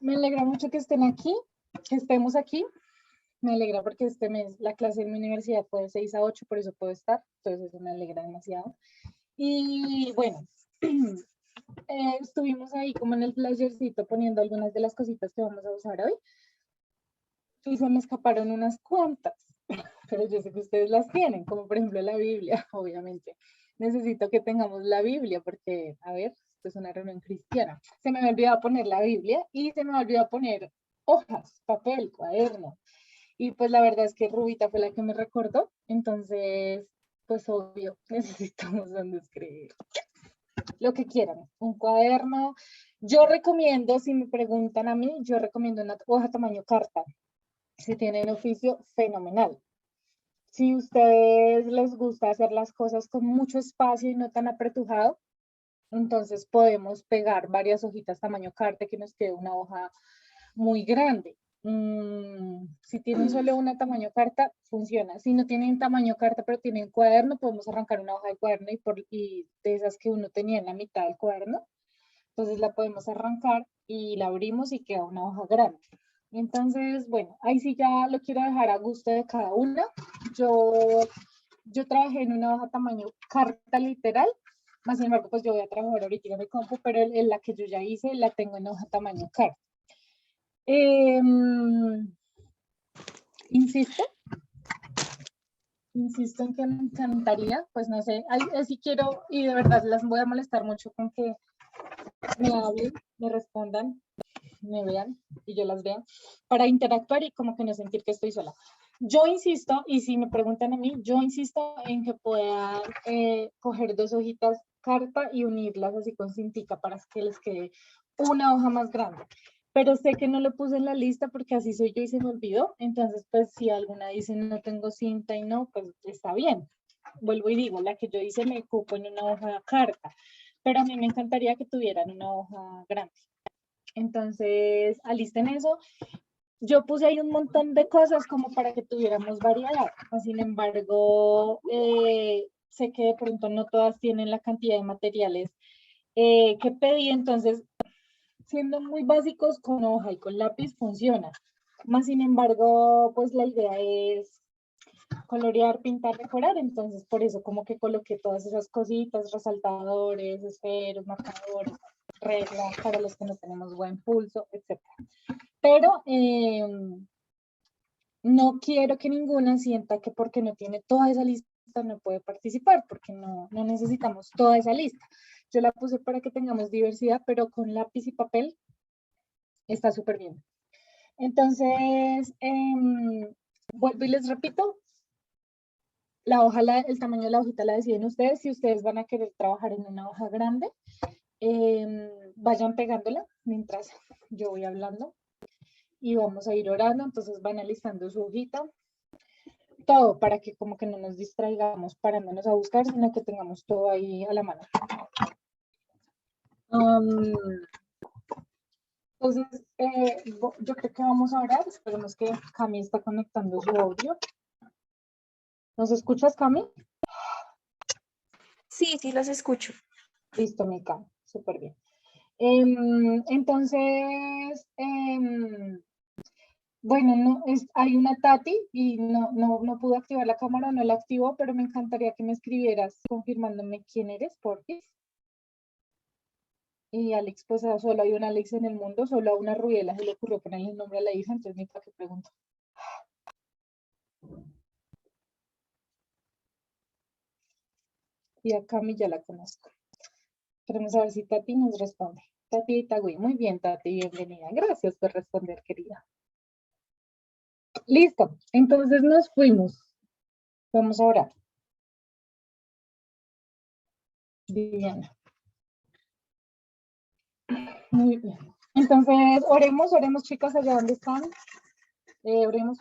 Me alegra mucho que estén aquí, que estemos aquí. Me alegra porque este mes la clase en mi universidad fue de 6 a 8, por eso puedo estar. Entonces eso me alegra demasiado. Y bueno, estuvimos ahí como en el flyercito poniendo algunas de las cositas que vamos a usar hoy. Y se me escaparon unas cuantas, pero yo sé que ustedes las tienen, como por ejemplo la Biblia, obviamente. Necesito que tengamos la Biblia porque, a ver, esto es una reunión cristiana. Se me olvidó poner la Biblia y se me olvidó poner hojas, papel, cuaderno. Y pues la verdad es que Rubita fue la que me recordó, entonces, pues obvio, necesitamos donde escribir. Lo que quieran, un cuaderno. Yo recomiendo, si me preguntan a mí, yo recomiendo una hoja tamaño carta. Si tienen oficio, fenomenal. Si a ustedes les gusta hacer las cosas con mucho espacio y no tan apretujado, entonces podemos pegar varias hojitas tamaño carta que nos quede una hoja muy grande. Si tienen solo una tamaño carta, funciona. Si no tienen tamaño carta, pero tienen cuaderno, podemos arrancar una hoja de cuaderno y de esas que uno tenía en la mitad del cuaderno. Entonces la podemos arrancar y la abrimos y queda una hoja grande. Entonces, bueno, ahí sí ya lo quiero dejar a gusto de cada una. Yo trabajé en una hoja tamaño carta literal, más sin embargo, pues yo voy a trabajar ahorita en mi compu, pero en la que yo ya hice la tengo en hoja tamaño carta. Insisto en que me encantaría, pues no sé, así quiero y de verdad las voy a molestar mucho con que me hablen, me respondan, me vean y yo las vea para interactuar y como que no sentir que estoy sola. Yo insisto, y si me preguntan a mí, yo insisto en que puedan coger dos hojitas carta y unirlas así con cintica para que les quede una hoja más grande. Pero sé que no lo puse en la lista porque así soy yo y se me olvidó. Entonces, pues si alguna dice no tengo cinta y no, pues está bien. Vuelvo y digo, la que yo hice me ocupo en una hoja carta, pero a mí me encantaría que tuvieran una hoja grande. Entonces, alisten eso. Yo puse ahí un montón de cosas como para que tuviéramos variedad. Sin embargo, sé que de pronto no todas tienen la cantidad de materiales que pedí, entonces, siendo muy básicos, con hoja y con lápiz funciona. Más sin embargo, pues la idea es colorear, pintar, decorar, entonces por eso como que coloqué todas esas cositas, resaltadores, esferos, marcadores, reglas para los que no tenemos buen pulso, etc. Pero no quiero que ninguna sienta que porque no tiene toda esa lista no puede participar, porque no necesitamos toda esa lista. Yo la puse para que tengamos diversidad, pero con lápiz y papel está súper bien. Entonces, vuelvo y les repito, la hoja, el tamaño de la hojita la deciden ustedes. Si ustedes van a querer trabajar en una hoja grande, vayan pegándola mientras yo voy hablando y vamos a ir orando. Entonces van alistando su hojita, todo para que como que no nos distraigamos parándonos a buscar, sino que tengamos todo ahí a la mano. Entonces, yo creo que vamos a orar. Esperemos que Cami está conectando su audio. ¿Nos escuchas, Cami? Sí, sí, los escucho. Listo, Mica, súper bien. Entonces, bueno, no, hay una Tati y no pudo activar la cámara, no la activó, pero me encantaría que me escribieras confirmándome quién eres, por qué. Y Alex, pues solo hay un Alex en el mundo, solo a una Rubiela se le ocurrió ponerle el nombre a la hija, entonces ni para qué pregunto. Y a Cami ya la conozco. Queremos ver si Tati nos responde. Tati Itagüí, muy bien, Tati, bienvenida. Gracias por responder, querida. Listo, entonces nos fuimos. Vamos a orar. Viviana. Muy bien. Entonces, oremos, chicas, allá donde están. Oremos.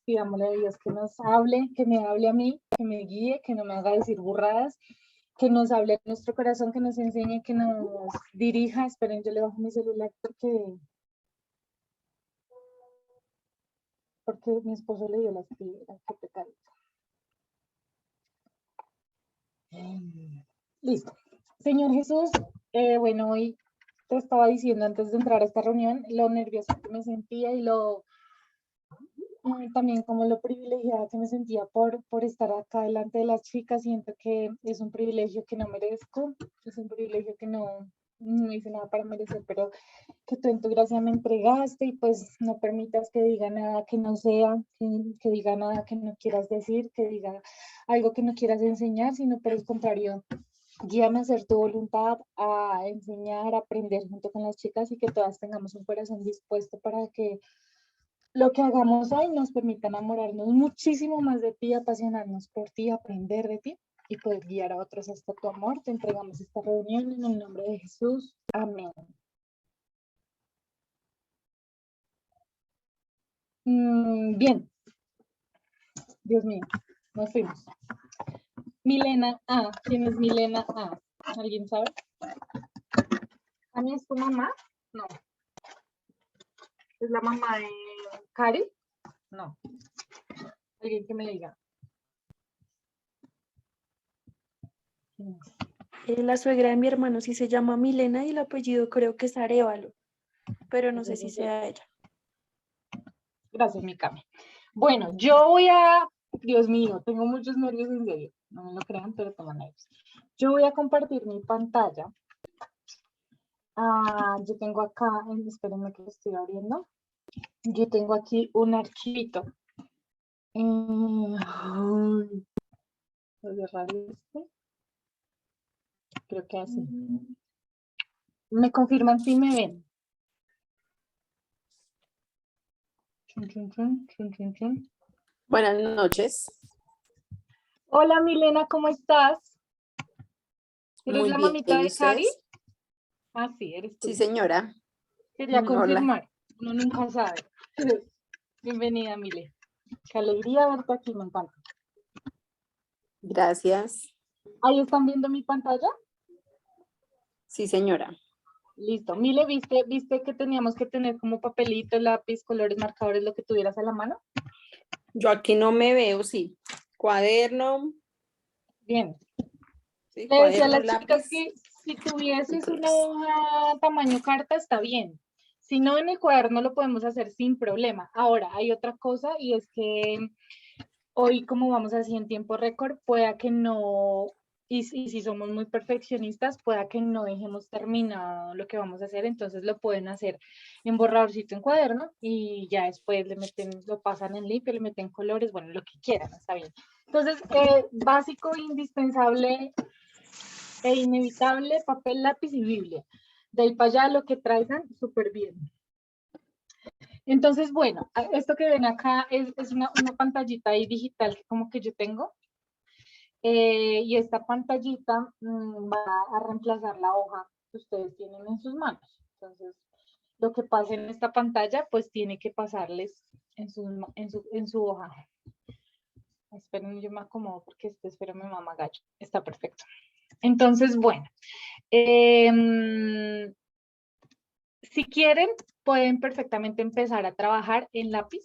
Pidámosle a Dios que nos hable, que me hable a mí, que me guíe, que no me haga decir burradas, que nos hable en nuestro corazón, que nos enseñe, que nos dirija. Esperen, yo le bajo mi celular porque mi esposo le dio las piedras. Qué pecado. Listo. Señor Jesús, bueno, hoy te estaba diciendo antes de entrar a esta reunión, lo nerviosa que me sentía y también como lo privilegiada que me sentía por estar acá delante de las chicas. Siento que es un privilegio que no merezco, es un privilegio que no hice nada para merecer, pero que tú en tu gracia me entregaste y pues no permitas que diga nada que no sea, que diga nada que no quieras decir, que diga algo que no quieras enseñar, sino por el contrario, guíame a hacer tu voluntad, a enseñar, a aprender junto con las chicas y que todas tengamos un corazón dispuesto para que lo que hagamos hoy nos permita enamorarnos muchísimo más de ti, apasionarnos por ti, aprender de ti y poder guiar a otros hasta tu amor. Te entregamos esta reunión en el nombre de Jesús. Amén. Bien, Dios mío, nos fuimos. Milena A. ¿Quién es Milena A? ¿Alguien sabe? ¿A mí es tu mamá? No. ¿Es la mamá de Cari? No. Alguien que me diga. La suegra de mi hermano sí se llama Milena y el apellido creo que es Arévalo, pero no sé si sea ella. Gracias, mi Cami. Bueno, yo voy a... Dios mío, tengo muchos nervios en serio. No me lo crean, pero tengo nervios. Yo voy a compartir mi pantalla. Yo tengo acá, espérenme que lo estoy abriendo. Yo tengo aquí un archivito. Voy a cerrar este. Creo que así. Me confirman si me ven. Chun, chun, chun, chun, chun, chun. Buenas noches. Hola Milena, ¿cómo estás? ¿Eres Muy la bien, mamita ¿y de Cari? ustedes? Ah, sí, eres tú. Sí, señora. Quería Hola. confirmar. Uno nunca sabe. Bienvenida, Mile. Qué alegría verte aquí, me encanta. Gracias. ¿Ahí están viendo mi pantalla? Sí, señora. Listo. Mile, ¿viste que teníamos que tener como papelito, lápiz, colores, marcadores, lo que tuvieras a la mano? Yo aquí no me veo, sí. Cuaderno. Bien. Sí, Le decía a cuaderno, las chicas lápiz que si tuvieses y una colores. hoja tamaño carta, está bien. Si no, en el cuaderno lo podemos hacer sin problema. Ahora, hay otra cosa y es que hoy, como vamos así en tiempo récord, pueda que no, y si somos muy perfeccionistas, pueda que no dejemos terminado lo que vamos a hacer, entonces lo pueden hacer en borradorcito en cuaderno y ya después le meten, lo pasan en limpio, le meten colores, bueno, lo que quieran, está bien. Entonces, básico, indispensable e inevitable, papel, lápiz y Biblia. De ahí para allá lo que traigan, súper bien. Entonces, bueno, esto que ven acá es una pantallita ahí digital que como que yo tengo. Y esta pantallita va a reemplazar la hoja que ustedes tienen en sus manos. Entonces, lo que pase en esta pantalla, pues tiene que pasarles en su hoja. Esperen, yo me acomodo porque espero mi mamá gallo. Está perfecto. Entonces, bueno. Si quieren, pueden perfectamente empezar a trabajar en lápiz.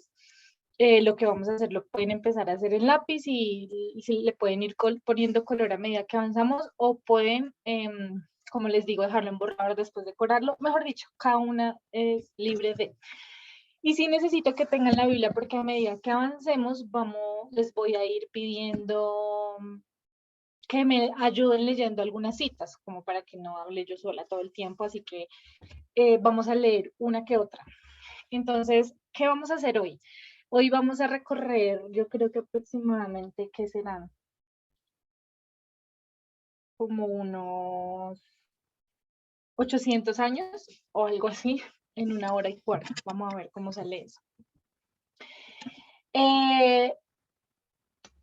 Lo que vamos a hacer lo pueden empezar a hacer en lápiz y le pueden ir poniendo color a medida que avanzamos o pueden, como les digo, dejarlo en borrador después de decorarlo. Mejor dicho, cada una es libre de. Y sí necesito que tengan la Biblia porque a medida que avancemos, les voy a ir pidiendo que me ayuden leyendo algunas citas, como para que no hable yo sola todo el tiempo, así que vamos a leer una que otra. Entonces, ¿qué vamos a hacer hoy? Hoy vamos a recorrer, yo creo que aproximadamente, ¿qué serán? Como unos 800 años o algo así, en 1 hora y cuarto. Vamos a ver cómo sale eso.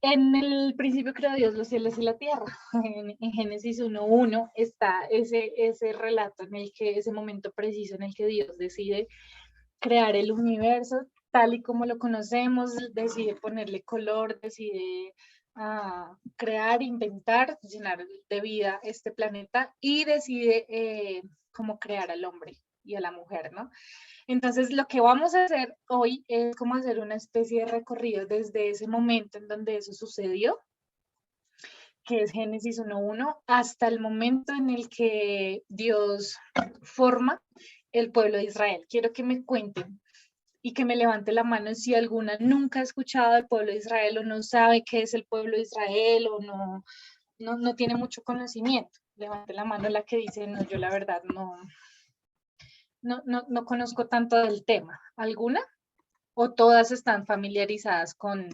En el principio creó Dios los cielos y la tierra. En Génesis 1:1 está ese relato en el que, ese momento preciso en el que Dios decide crear el universo tal y como lo conocemos, decide ponerle color, decide crear, inventar, llenar de vida este planeta y decide cómo crear al hombre y a la mujer, ¿no? Entonces, lo que vamos a hacer hoy es como hacer una especie de recorrido desde ese momento en donde eso sucedió, que es Génesis 1:1, hasta el momento en el que Dios forma el pueblo de Israel. Quiero que me cuenten y que me levante la mano si alguna nunca ha escuchado del pueblo de Israel o no sabe qué es el pueblo de Israel o no tiene mucho conocimiento. Levante la mano la que dice, no, yo la verdad no conozco tanto del tema. ¿Alguna? ¿O todas están familiarizadas con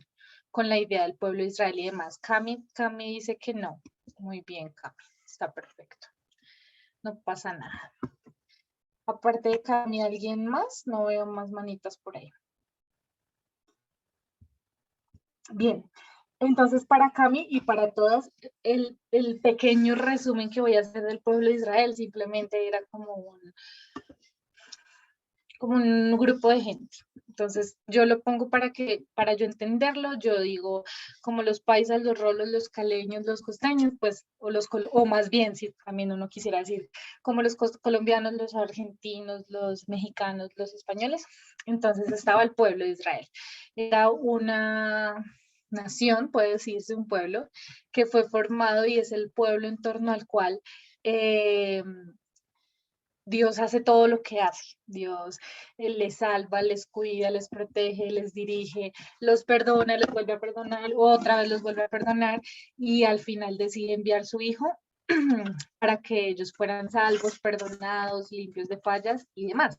la idea del pueblo de Israel y demás? Cami dice que no. Muy bien, Cami, está perfecto. No pasa nada. Aparte de Cami, ¿alguien más? No veo más manitas por ahí. Bien, entonces para Cami y para todas, el pequeño resumen que voy a hacer del pueblo de Israel simplemente era como un grupo de gente. Entonces yo lo pongo para yo entenderlo, yo digo como los paisas, los rolos, los caleños, los costeños, pues, o más bien, si también uno quisiera decir, como los colombianos, los argentinos, los mexicanos, los españoles. Entonces estaba el pueblo de Israel. Era una nación, puede decirse un pueblo, que fue formado y es el pueblo en torno al cual Dios hace todo lo que hace. Dios les salva, les cuida, les protege, les dirige, los perdona, les vuelve a perdonar, otra vez los vuelve a perdonar y al final decide enviar su hijo para que ellos fueran salvos, perdonados, limpios de fallas y demás.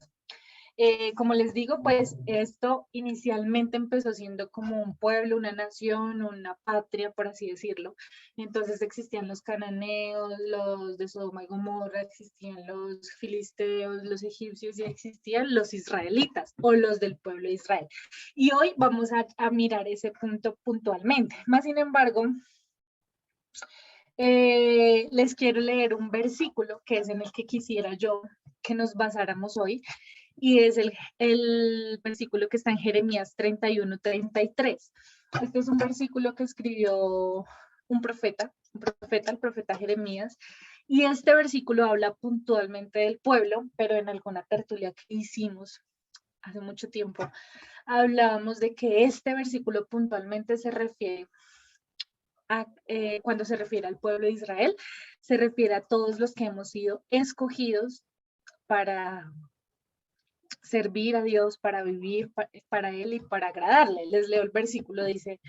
Como les digo, pues esto inicialmente empezó siendo como un pueblo, una nación, una patria, por así decirlo. Entonces existían los cananeos, los de Sodoma y Gomorra, existían los filisteos, los egipcios y existían los israelitas o los del pueblo de Israel. Y hoy vamos a mirar ese punto puntualmente. Más sin embargo, les quiero leer un versículo que es en el que quisiera yo que nos basáramos hoy. Y es el versículo que está en Jeremías 31:33. Este es un versículo que escribió el profeta Jeremías, y este versículo habla puntualmente del pueblo, pero en alguna tertulia que hicimos hace mucho tiempo, hablábamos de que este versículo puntualmente se refiere cuando se refiere al pueblo de Israel, se refiere a todos los que hemos sido escogidos para servir a Dios, para vivir para Él y para agradarle. Les leo el versículo, dice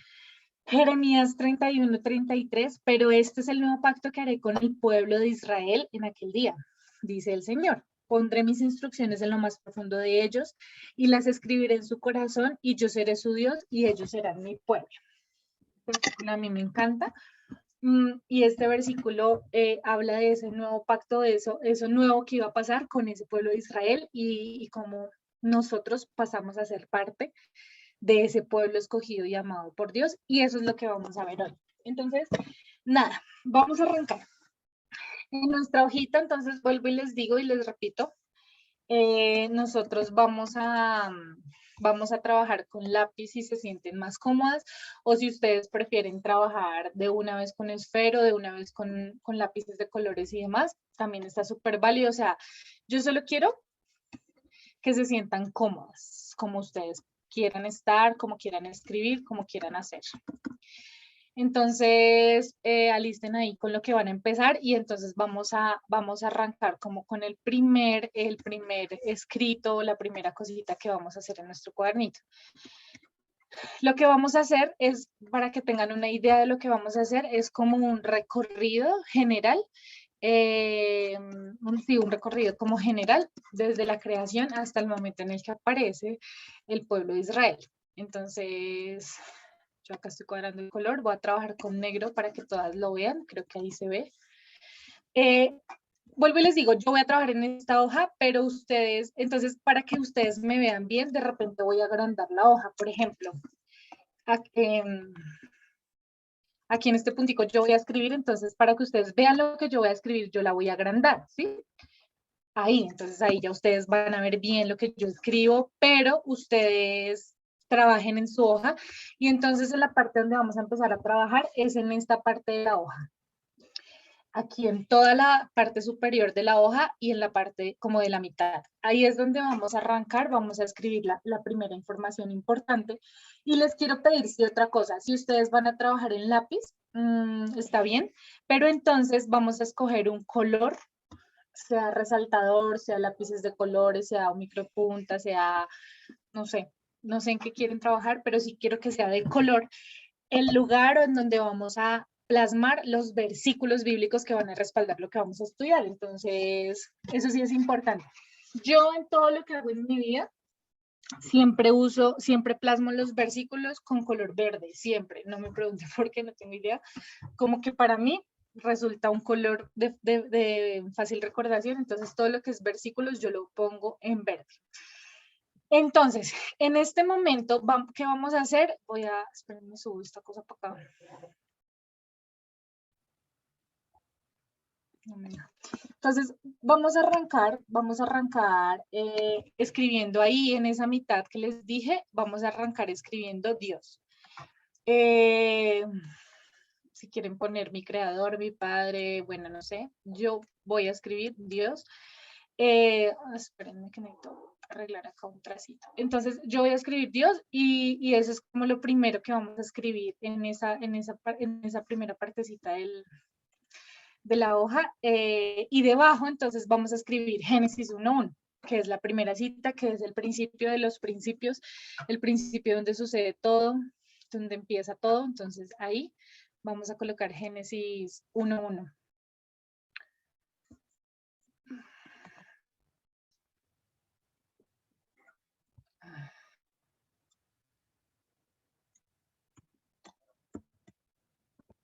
Jeremías 31:33, pero este es el nuevo pacto que haré con el pueblo de Israel en aquel día, dice el Señor. Pondré mis instrucciones en lo más profundo de ellos y las escribiré en su corazón y yo seré su Dios y ellos serán mi pueblo. Este versículo a mí me encanta. Y este versículo habla de ese nuevo pacto, de eso nuevo que iba a pasar con ese pueblo de Israel y cómo nosotros pasamos a ser parte de ese pueblo escogido y amado por Dios, y eso es lo que vamos a ver hoy. Entonces, nada, vamos a arrancar. En nuestra hojita, entonces vuelvo y les digo y les repito, nosotros vamos a trabajar con lápiz si se sienten más cómodas, o si ustedes prefieren trabajar de una vez con esfero, de una vez con lápices de colores y demás, también está súper válido. O sea, yo solo quiero que se sientan cómodas, como ustedes quieran estar, como quieran escribir, como quieran hacer. Entonces, alisten ahí con lo que van a empezar y entonces vamos a arrancar como con el primer escrito, la primera cosita que vamos a hacer en nuestro cuadernito. Lo que vamos a hacer es, para que tengan una idea de lo que vamos a hacer, es como un recorrido general, un recorrido como general desde la creación hasta el momento en el que aparece el pueblo de Israel. Entonces, yo acá estoy cuadrando el color, voy a trabajar con negro para que todas lo vean, creo que ahí se ve. Vuelvo y les digo, yo voy a trabajar en esta hoja, pero ustedes, entonces para que ustedes me vean bien, de repente voy a agrandar la hoja, por ejemplo. Aquí en este puntico yo voy a escribir, entonces para que ustedes vean lo que yo voy a escribir, yo la voy a agrandar, ¿sí? Ahí, entonces ahí ya ustedes van a ver bien lo que yo escribo, pero ustedes trabajen en su hoja, y entonces en la parte donde vamos a empezar a trabajar es en esta parte de la hoja. aquí en toda la parte superior de la hoja y en la parte como de la mitad. Ahí es donde vamos a arrancar, vamos a escribir la primera información importante. Y les quiero pedir otra cosa, si ustedes van a trabajar en lápiz, está bien, pero entonces vamos a escoger un color, sea resaltador, sea lápices de colores, sea micropunta, sea, no sé en qué quieren trabajar, pero sí quiero que sea de color el lugar en donde vamos a plasmar los versículos bíblicos que van a respaldar lo que vamos a estudiar. Entonces, eso sí es importante. Yo en todo lo que hago en mi vida, siempre plasmo los versículos con color verde, siempre. No me pregunten por qué, no tengo idea. Como que para mí resulta un color de fácil recordación, entonces todo lo que es versículos yo lo pongo en verde. Entonces, en este momento, ¿qué vamos a hacer? Espérenme, subo esta cosa para acá. Entonces, vamos a arrancar escribiendo ahí en esa mitad que les dije, vamos a arrancar escribiendo Dios. Si quieren poner mi creador, mi padre, bueno, no sé, yo voy a escribir Dios. Espérenme que necesito arreglar acá un tracito. Entonces, yo voy a escribir Dios y eso es como lo primero que vamos a escribir en esa primera partecita de la hoja. Y debajo, entonces, vamos a escribir Génesis 1:1, que es la primera cita, que es el principio de los principios, el principio donde sucede todo, donde empieza todo. Entonces, ahí vamos a colocar Génesis 1:1.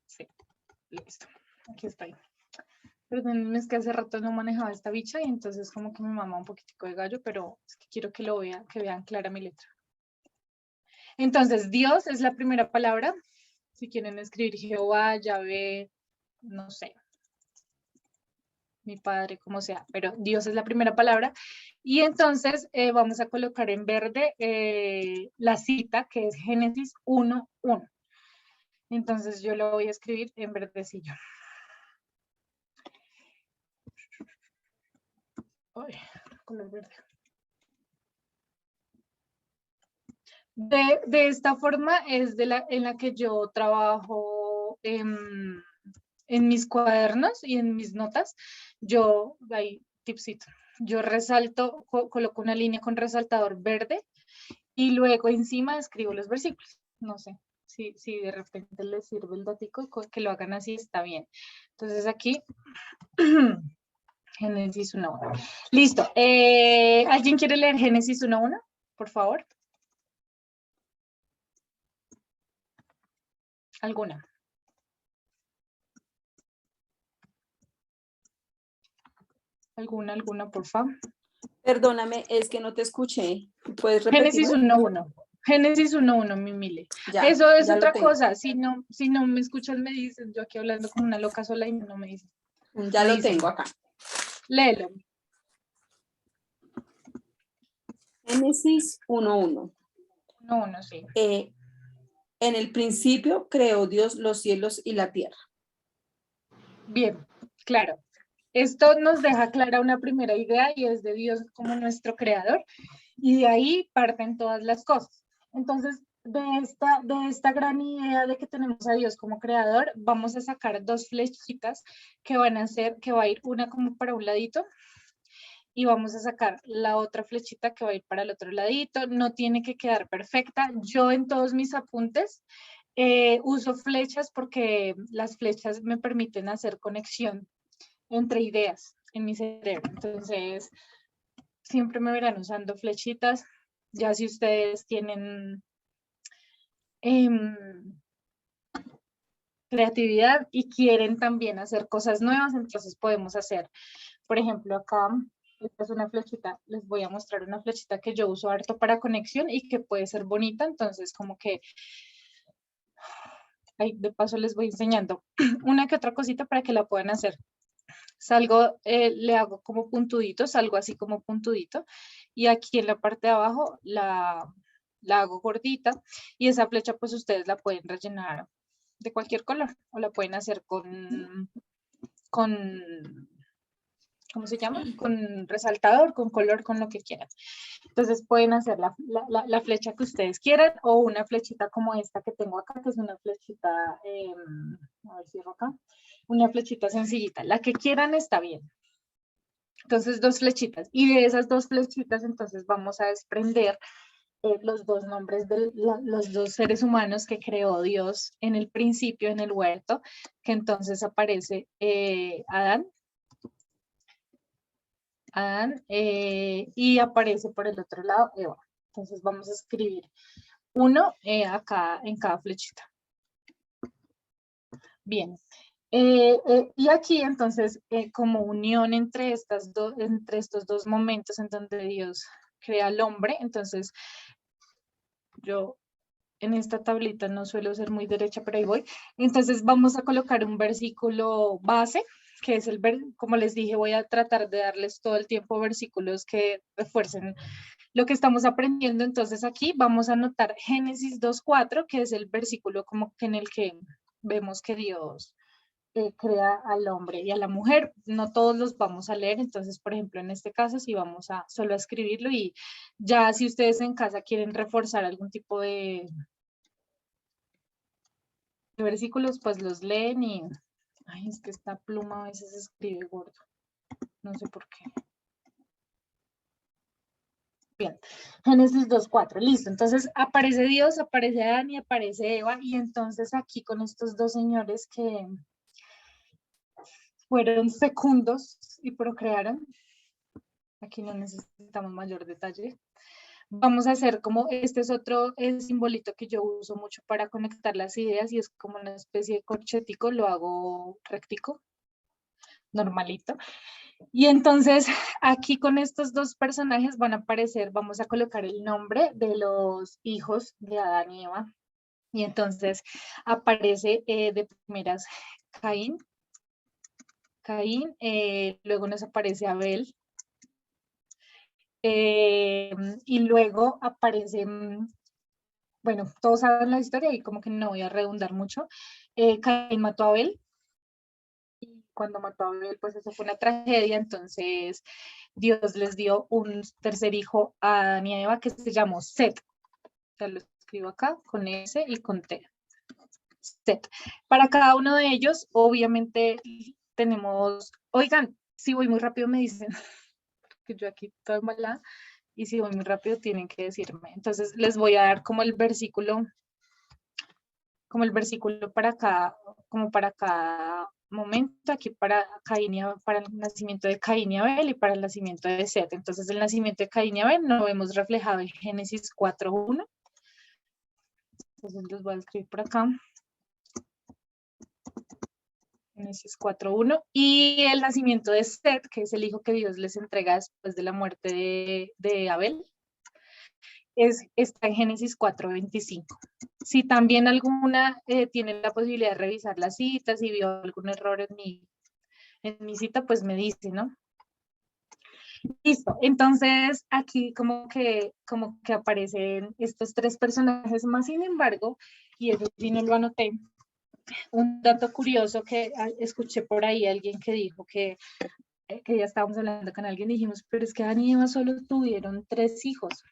Sí, listo. Aquí está. Perdón, es que hace rato no manejaba esta bicha y entonces como que me mama un poquitico de gallo, pero es que quiero que que vean clara mi letra. Entonces, Dios es la primera palabra. Si quieren escribir Jehová, Yahvé, no sé, mi padre, como sea, pero Dios es la primera palabra. Y entonces vamos a colocar en verde la cita, que es Génesis 1:1. Entonces yo lo voy a escribir en verdecillo. Ay, color verde. De esta forma es en la que yo trabajo en mis cuadernos y en mis notas. Yo, ahí, tipsito, yo resalto, coloco una línea con resaltador verde y luego encima escribo los versículos. No sé si de repente les sirve el datico y que lo hagan así, está bien. Entonces aquí, Génesis 1:1. Listo. ¿Alguien quiere leer Génesis 1:1? Por favor. ¿Alguna? ¿Alguna, por favor? Perdóname, es que no te escuché. ¿Puedes repetir? Génesis 1:1. Génesis 1:1, mi Mile. Ya, eso es ya lo otra tengo. cosa. Si no me escuchan, me dicen. Yo aquí hablando como una loca sola y no me dicen. Ya lo tengo acá. Léelo. Génesis 1:1. 1:1, sí. En el principio creó Dios los cielos y la tierra. Bien, claro. Esto nos deja clara una primera idea y es de Dios como nuestro creador. Y de ahí parten todas las cosas. Entonces, de esta gran idea de que tenemos a Dios como creador, vamos a sacar dos flechitas que va a ir una como para un ladito y vamos a sacar la otra flechita que va a ir para el otro ladito. No tiene que quedar perfecta. Yo en todos mis apuntes uso flechas porque las flechas me permiten hacer conexión entre ideas en mi cerebro. Entonces, siempre me verán usando flechitas. Ya si ustedes tienen creatividad y quieren también hacer cosas nuevas, entonces podemos hacer, por ejemplo, acá, esta es una flechita, les voy a mostrar una flechita que yo uso harto para conexión y que puede ser bonita, entonces como que, ahí de paso les voy enseñando una que otra cosita para que la puedan hacer. Salgo, le hago como puntudito, salgo así como puntudito, y aquí en la parte de abajo la hago gordita, y esa flecha pues ustedes la pueden rellenar de cualquier color, o la pueden hacer con ¿cómo se llama? Con resaltador, con color, con lo que quieran. Entonces pueden hacer la flecha que ustedes quieran o una flechita como esta que tengo acá, que es una flechita, a ver si acá, una flechita sencillita. La que quieran está bien. Entonces 2 flechitas. Y de esas 2 flechitas entonces vamos a desprender los 2 nombres de los 2 seres humanos que creó Dios en el principio, en el huerto, que entonces aparece Adán, y aparece por el otro lado Eva. Entonces vamos a escribir uno acá en cada flechita. Bien. Y aquí entonces como unión entre estos 2 momentos en donde Dios crea al hombre, entonces yo en esta tablita no suelo ser muy derecha, pero ahí voy. Entonces vamos a colocar un versículo base, que es como les dije, voy a tratar de darles todo el tiempo versículos que refuercen lo que estamos aprendiendo. Entonces aquí vamos a anotar Génesis 2:4, que es el versículo como que en el que vemos que Dios crea al hombre y a la mujer. No todos los vamos a leer, entonces, por ejemplo, en este caso sí vamos a solo a escribirlo, y ya si ustedes en casa quieren reforzar algún tipo de versículos, pues los leen y... Ay, es que esta pluma a veces escribe gordo. No sé por qué. Bien, Génesis 2:4, listo. Entonces aparece Dios, aparece Adán y aparece Eva, y entonces aquí con estos 2 señores que fueron fecundos y procrearon, aquí no necesitamos mayor detalle. Vamos a hacer como, este es otro simbolito que yo uso mucho para conectar las ideas, y es como una especie de corchetico, lo hago rectico, normalito. Y entonces aquí con estos 2 personajes van a aparecer, vamos a colocar el nombre de los hijos de Adán y Eva. Y entonces aparece de primeras Caín, luego nos aparece Abel, y luego aparece, bueno, todos saben la historia y como que no voy a redundar mucho. Caín mató a Abel, y cuando mató a Abel, pues eso fue una tragedia. Entonces Dios les dio un tercer hijo a Adán y a Eva que se llamó Set. Ya lo escribo acá con S y con T. Set. Para cada uno de ellos, obviamente, tenemos, oigan, si voy muy rápido me dicen, que yo aquí estoy mala, y si voy muy rápido tienen que decirme. Entonces les voy a dar como el versículo para cada, como para cada momento, aquí para Caín y Abel, para el nacimiento de Caín y Abel y para el nacimiento de Set. Entonces el nacimiento de Caín y Abel lo vemos reflejado en Génesis 4:1. Entonces los voy a escribir por acá. Génesis 4:1. Y el nacimiento de Set, que es el hijo que Dios les entrega después de la muerte de Abel, está en Génesis 4:25. Si también alguna tiene la posibilidad de revisar las citas y vio algún error en mi cita, pues me dice, ¿no? Listo. Entonces aquí como que aparecen estos 3 personajes más. Sin embargo, y eso sí no lo anoté, un dato curioso que escuché por ahí, alguien que dijo que ya estábamos hablando con alguien, dijimos, pero es que Adán y Eva solo tuvieron 3 hijos.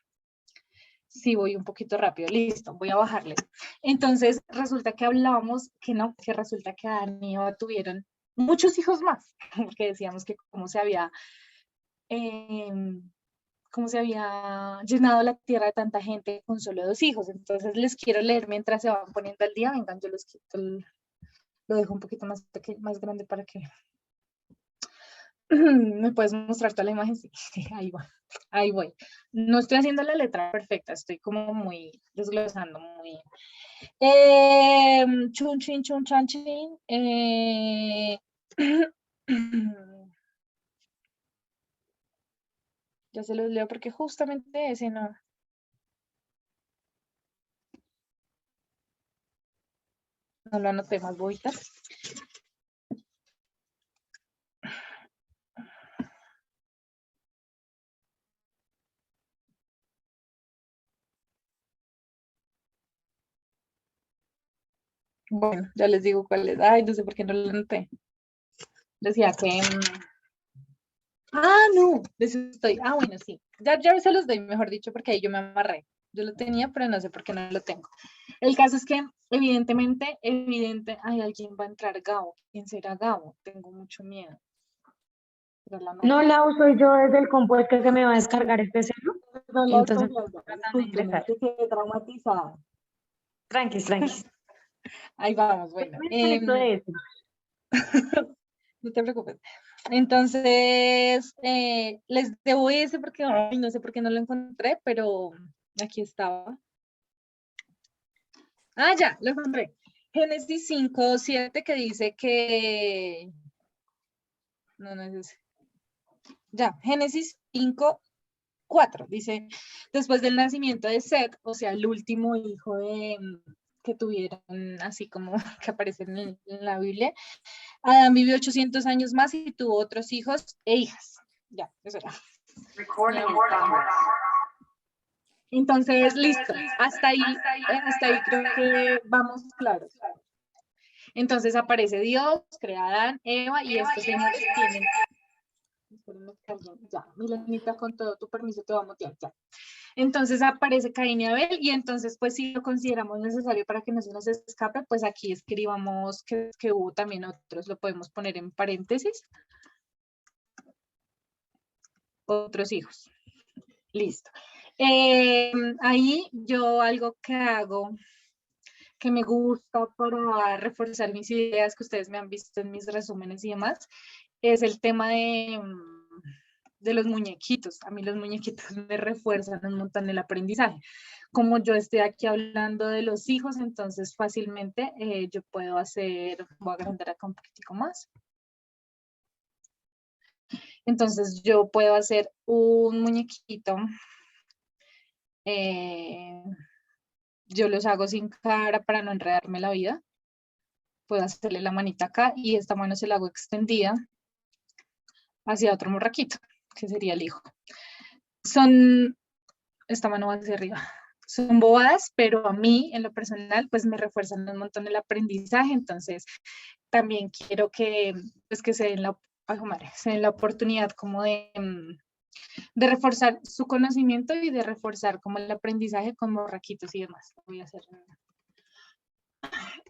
Sí, voy un poquito rápido, listo, voy a bajarle. Entonces, resulta que hablábamos que no, que resulta que Adán y Eva tuvieron muchos hijos más, porque decíamos que eh, cómo se había llenado la tierra de tanta gente con solo 2 hijos. Entonces, les quiero leer mientras se van poniendo al día. Vengan, yo les quito lo dejo un poquito más pequeño, más grande para que me puedes mostrar toda la imagen. Sí, ahí va, ahí voy. No estoy haciendo la letra perfecta, estoy como muy desglosando muy. Chun chin chun chan chin. Ya se los leo porque justamente ese no. No lo anoté, más bobitas. Bueno, ya les digo cuál es. Ay, no sé por qué no lo anoté. decía que... no, bueno, sí. Ya se los doy, mejor dicho, porque ahí yo me amarré. Yo lo tenía, pero no sé por qué no lo tengo. El caso es que, alguien va a entrar, Gabo. ¿Quién será Gabo? Tengo mucho miedo. No la uso yo desde el compuesto que se me va a descargar este celu. No la Entonces, estoy viendo. tratan de ingresar. Que quedé traumatizada. Tranquis, tranquis. Ahí vamos, bueno. Me desconecto de eso. No te preocupes. Entonces, les debo ese porque no sé por qué no lo encontré, pero aquí estaba. Ya, lo encontré. Génesis 5:7 que dice que... No es ese. Ya, Génesis 5:4 dice, después del nacimiento de Set, o sea, el último hijo que tuvieron, así como que aparece en la Biblia, Adán vivió 800 años más y tuvo otros hijos e hijas. Ya, eso era. Entonces, listo. Hasta ahí creo que vamos claros. Entonces aparece Dios, crea a Adán, Eva y estos señores tienen... Ya, Milenita, con todo tu permiso te voy a mutear, ya. Entonces aparece Caín y Abel y entonces pues si lo consideramos necesario para que no se nos escape, pues aquí escribamos que hubo también otros, lo podemos poner en paréntesis. Otros hijos. Listo. Ahí yo algo que hago que me gusta para reforzar mis ideas que ustedes me han visto en mis resúmenes y demás, es el tema de los muñequitos. A mí los muñequitos me refuerzan un montón el aprendizaje. Como yo estoy aquí hablando de los hijos, entonces fácilmente yo puedo hacer, voy a agrandar acá un poquitico más. Entonces yo puedo hacer un muñequito, yo los hago sin cara para no enredarme la vida. Puedo hacerle la manita acá y esta mano se la hago extendida hacia otro morraquito, que sería el hijo. Esta mano va hacia arriba. Son bobadas, pero a mí, en lo personal, pues me refuerzan un montón el aprendizaje, entonces también quiero que, pues, que se den la oportunidad como de reforzar su conocimiento y de reforzar como el aprendizaje con morraquitos y demás. Voy a hacer...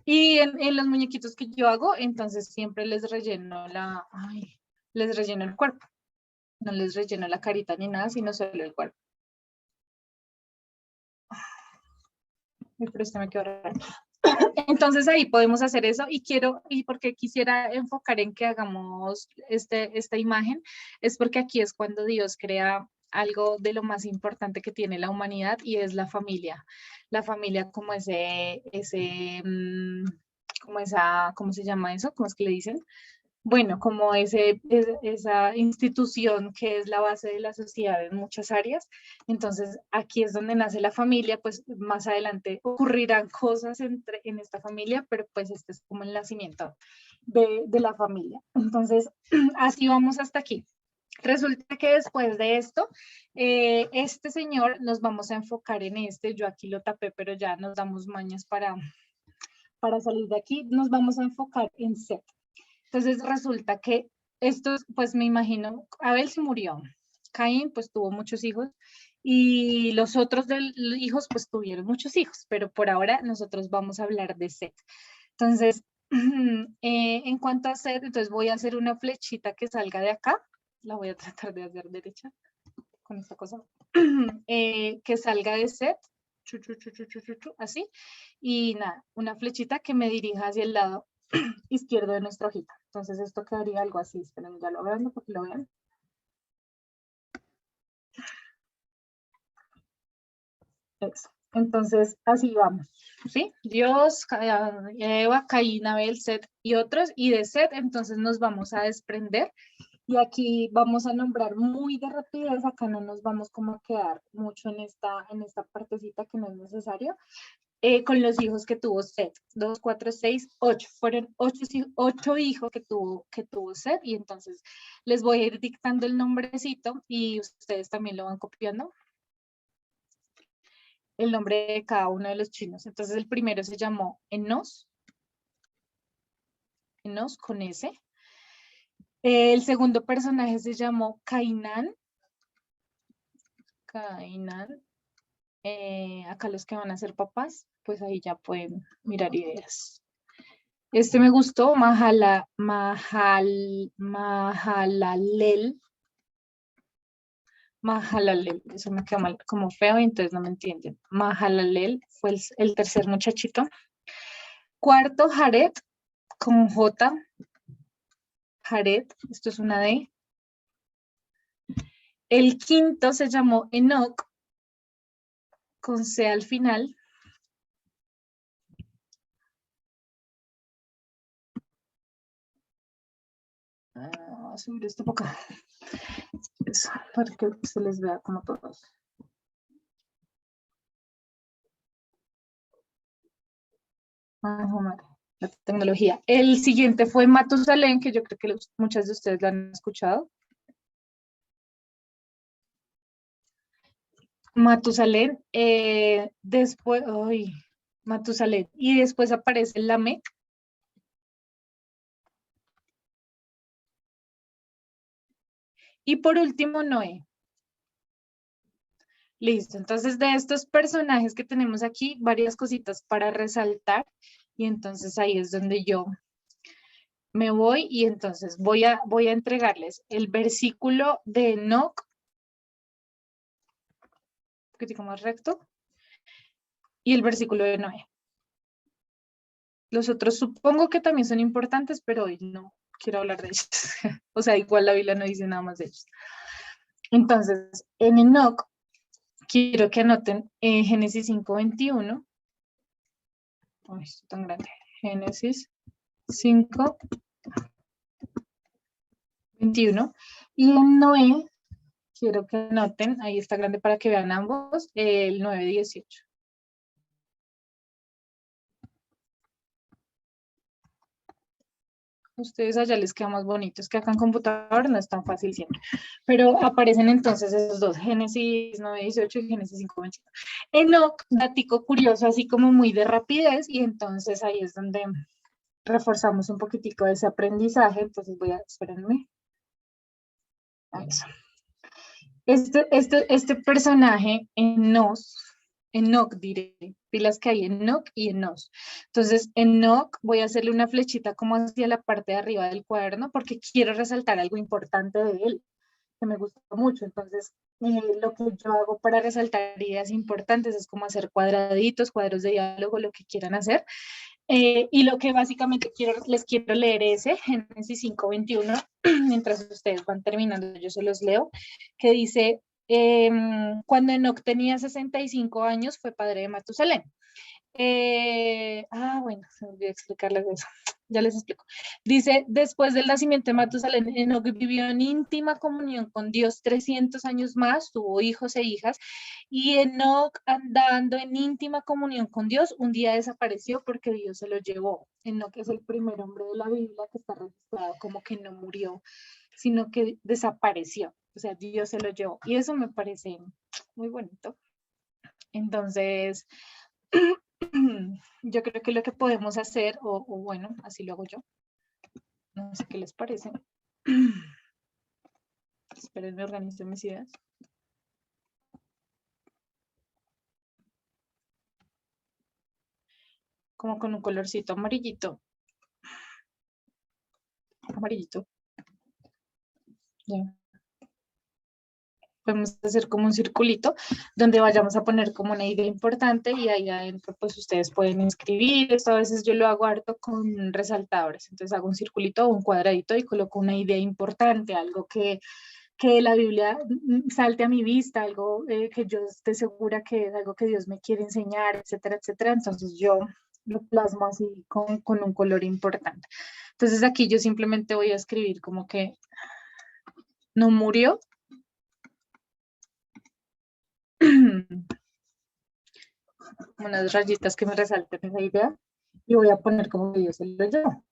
Y en los muñequitos que yo hago, entonces siempre les relleno les relleno el cuerpo. No les relleno la carita ni nada, sino solo el cuerpo. Pero esto me quedó raro. Entonces ahí podemos hacer eso y porque quisiera enfocar en que hagamos esta imagen, es porque aquí es cuando Dios crea algo de lo más importante que tiene la humanidad y es la familia. La familia como ¿cómo se llama eso? ¿Cómo es que le dicen? Bueno, como esa institución que es la base de la sociedad en muchas áreas. Entonces, aquí es donde nace la familia, pues más adelante ocurrirán cosas en esta familia, pero pues este es como el nacimiento de la familia. Entonces, así vamos hasta aquí. Resulta que después de esto, este señor, nos vamos a enfocar en yo aquí lo tapé, pero ya nos damos mañas para salir de aquí, nos vamos a enfocar en Set. Entonces resulta que estos, pues me imagino, Abel se murió, Caín pues tuvo muchos hijos y los otros hijos pues tuvieron muchos hijos, pero por ahora nosotros vamos a hablar de Set. Entonces, en cuanto a Set, entonces voy a hacer una flechita que salga de acá, la voy a tratar de hacer derecha con esta cosa, que salga de Set, así, y nada, una flechita que me dirija hacia el lado izquierdo de nuestra hojita. Entonces esto quedaría algo así. Esperen, ya lo vean para que lo vean. Eso. Entonces así vamos. ¿Sí? Dios, Eva, Caín, Abel, Set y otros. Y de Set entonces nos vamos a desprender. Y aquí vamos a nombrar muy de rapidez. Acá no nos vamos como a quedar mucho en esta partecita que no es necesario. Con los hijos que tuvo Set, 2, 4, 6, 8, fueron 8 hijos que tuvo Set y entonces les voy a ir dictando el nombrecito y ustedes también lo van copiando, el nombre de cada uno de los chinos. Entonces el primero se llamó Enos con S, El segundo personaje se llamó Cainán. Cainán. Acá los que van a ser papás, pues ahí ya pueden mirar ideas. Este me gustó, Mahalalel. Mahalalel, eso me queda mal, como feo, y entonces no me entienden. Mahalalel fue el tercer muchachito. Cuarto, Jared, con J. Jared, esto es una D. El quinto se llamó Enoch, con C al final. Voy a subir esto por acá. Eso, para que se les vea como todos. La tecnología. El siguiente fue Matusalén, que yo creo que muchas de ustedes lo han escuchado. Matusalén, después, Matusalén, y después aparece Lamec. Y por último, Noé. Listo, entonces de estos personajes que tenemos aquí, varias cositas para resaltar, y entonces ahí es donde yo me voy, y entonces voy a entregarles el versículo de Enoch, un poquitico más recto, y el versículo de Noé. Los otros supongo que también son importantes, pero hoy no quiero hablar de ellos. O sea, igual la Biblia no dice nada más de ellos. Entonces, en Enoch, quiero que anoten Génesis 5:21. Ay, esto es tan grande. Génesis 5:21. Y en Noé, quiero que anoten, ahí está grande para que vean ambos, el 9:18. Ustedes allá les queda más bonito, es que acá en computador no es tan fácil siempre. Pero aparecen entonces esos dos, Génesis 9:18 y Génesis 5:21. Enoch, datico curioso, así como muy de rapidez, y entonces ahí es donde reforzamos un poquitico ese aprendizaje. Entonces voy a, espérenme. Este personaje, Enoch diré, pilas que hay Enoch y Enos. Entonces, Enoch, voy a hacerle una flechita como hacia la parte de arriba del cuaderno porque quiero resaltar algo importante de él, que me gustó mucho. Entonces, lo que yo hago para resaltar ideas importantes es como hacer cuadraditos, cuadros de diálogo, lo que quieran hacer. Y lo que básicamente les quiero leer es Génesis 5:21, mientras ustedes van terminando, yo se los leo, que dice, cuando Enoc tenía 65 años, fue padre de Matusalén. Bueno, se me olvidó explicarles eso. Ya les explico. Dice, después del nacimiento de Matusalén, Enoc vivió en íntima comunión con Dios 300 años más, tuvo hijos e hijas, y Enoc, andando en íntima comunión con Dios, un día desapareció porque Dios se lo llevó. Enoc es el primer hombre de la Biblia que está registrado como que no murió, sino que desapareció. O sea, Dios se lo llevó. Y eso me parece muy bonito. Entonces, yo creo que lo que podemos hacer, o bueno, así lo hago yo, no sé qué les parece. Esperen, organizo mis ideas. Como con un colorcito amarillito. Amarillito. Ya. Podemos hacer como un circulito donde vayamos a poner como una idea importante, y ahí adentro pues ustedes pueden escribir. Esto a veces yo lo hago harto con resaltadores, entonces hago un circulito o un cuadradito y coloco una idea importante, algo que la Biblia salte a mi vista, algo que yo esté segura que es algo que Dios me quiere enseñar, etcétera, etcétera. Entonces yo lo plasmo así con un color importante. Entonces aquí yo simplemente voy a escribir como que no murió. Unas rayitas que me resalten esa idea, y voy a poner como que Dios se lo llevó.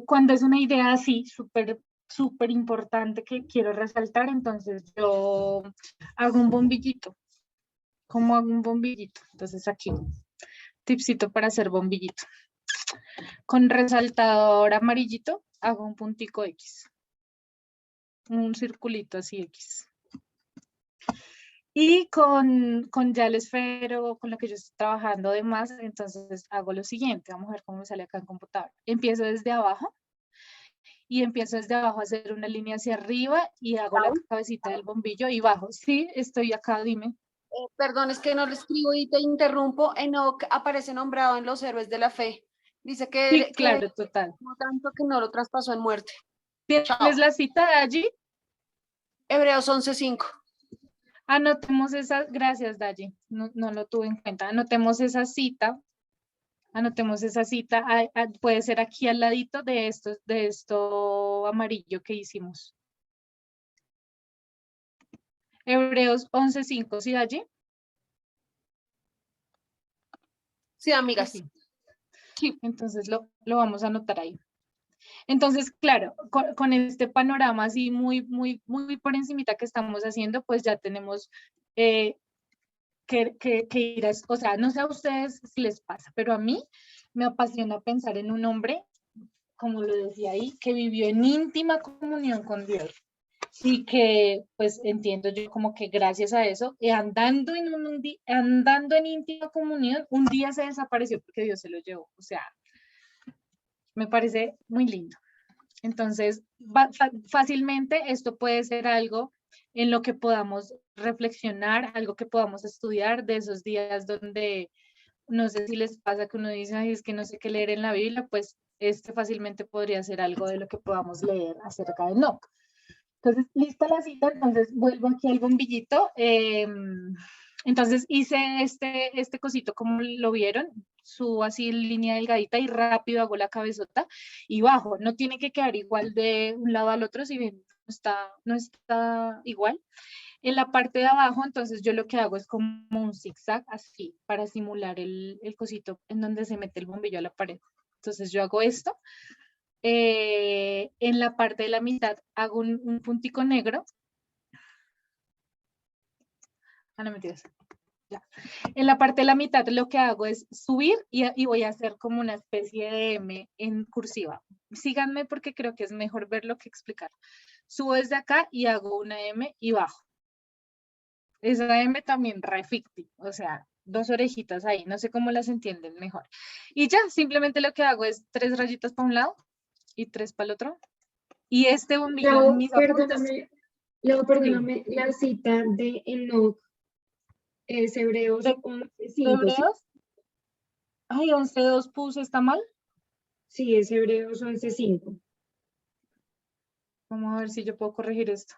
Cuando es una idea así, súper súper importante que quiero resaltar, entonces yo hago un bombillito. ¿Cómo hago un bombillito? Entonces aquí, tipsito para hacer bombillito. Con resaltador amarillito hago un puntico X. Un circulito así X. Y con ya el esfero con lo que yo estoy trabajando de más, entonces hago lo siguiente. Vamos a ver cómo me sale acá en computador. Empiezo desde abajo y empiezo desde abajo a hacer una línea hacia arriba y hago la cabecita del bombillo y bajo. Sí, estoy acá, dime. Perdón, es que no le escribo y te interrumpo. Enoch aparece nombrado en los héroes de la fe. Dice Sí, claro, total. no tanto que no lo traspasó en muerte. ¿Tienes Chao. la cita de allí? Hebreos 11:5. Anotemos esa, gracias Dayi, no lo tuve en cuenta. Anotemos esa cita, puede ser aquí al ladito de esto amarillo que hicimos. Hebreos 11:5, ¿sí Dayi? Sí, amigas. Sí, entonces lo vamos a anotar ahí. Entonces, claro, con este panorama así muy por encimita que estamos haciendo, pues ya tenemos que ir a, o sea, no sé a ustedes si les pasa, pero a mí me apasiona pensar en un hombre, como lo decía ahí, que vivió en íntima comunión con Dios. Y que, pues, entiendo yo como que gracias a eso, andando en íntima comunión, un día se desapareció porque Dios se lo llevó. O sea, me parece muy lindo. Entonces, fácilmente esto puede ser algo en lo que podamos reflexionar, algo que podamos estudiar de esos días donde, no sé si les pasa que uno dice, ay, es que no sé qué leer en la Biblia, pues fácilmente podría ser algo de lo que podamos leer acerca de Enoch. Entonces, lista la cita, entonces vuelvo aquí al bombillito. Entonces hice este cosito como lo vieron, subo así en línea delgadita y rápido hago la cabezota y bajo. No tiene que quedar igual de un lado al otro, si bien no está igual. En la parte de abajo, entonces yo lo que hago es como un zigzag así para simular el cosito en donde se mete el bombillo a la pared. Entonces yo hago esto. En la parte de la mitad hago un puntico negro. Ah, no, mentiras. Ya. En la parte de la mitad lo que hago es subir y voy a hacer como una especie de M en cursiva. Síganme porque creo que es mejor verlo que explicar. Subo desde acá y hago una M y bajo. Esa M también reficti, o sea, 2 orejitas ahí, no sé cómo las entienden mejor. Y ya, simplemente lo que hago es 3 rayitas para un lado y 3 para el otro. Y este bombillo, mis apuntes. Perdóname, la cita de Enoch es Hebreos 11:5, ¿sí? ¿Hebreos? Ay, 11:2 puse, ¿está mal? Sí, es Hebreos 11:5. Vamos a ver si yo puedo corregir esto.